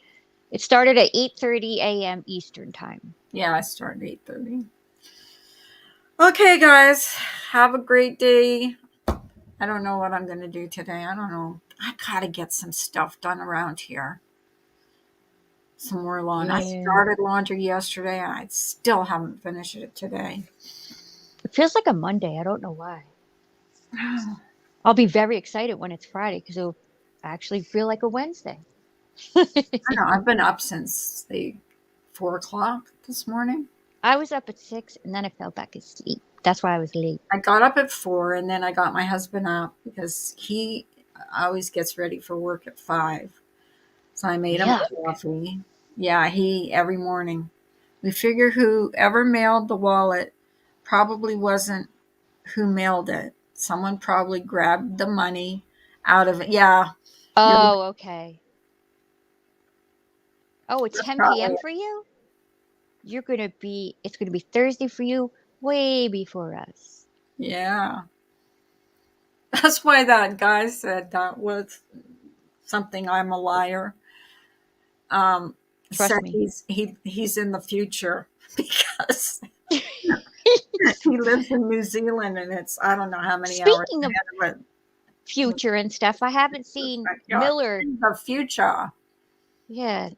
It started at 8:30 a.m. Eastern time. Yeah, I started 8:30. Okay, guys, have a great day. I don't know what I'm going to do today. I don't know. I got to get some stuff done around here. Some more laundry. I Yeah. started laundry yesterday and I still haven't finished it today. It feels like a Monday. I don't know why. I I'll be very excited when it's Friday because it'll actually feel like a Wednesday. know. I've been up since the 4 o'clock this morning. I was up at 6 and then I fell back asleep. That's why I was late. I got up at 4 and then I got my husband up because he always gets ready for work at 5. So I made him Yeah. coffee. Yeah, he every morning. We figure whoever mailed the wallet probably wasn't who mailed it. Someone probably grabbed the money out of it. Yeah, you're, Oh, okay. Oh, it's that's 10 probably p.m. it. for you? It's going to be Thursday for you, way before us. Yeah. That's why that guy said that was something I'm a liar. Um, Trust said me. he's in the future because he lives in New Zealand and it's I don't know how many hours Speaking of ahead of it. future and stuff, I haven't seen Yeah, Miller. in the future. Yeah,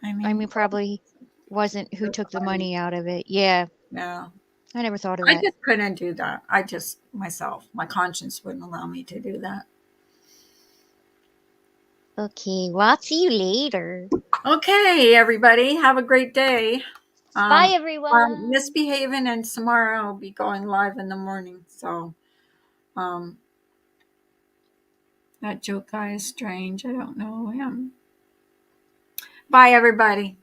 I I mean, mean, probably wasn't who took the money out of it. Yeah, yeah. I never thought of I that. just couldn't do that. I just myself, my conscience wouldn't allow me to do that. Okay, well, I'll see you later. Okay, everybody, have a great day. Bye, Um, everyone. Misbehaving and Samara will be going live in the morning. So, um, that joke guy is strange. I don't know him. Bye, everybody.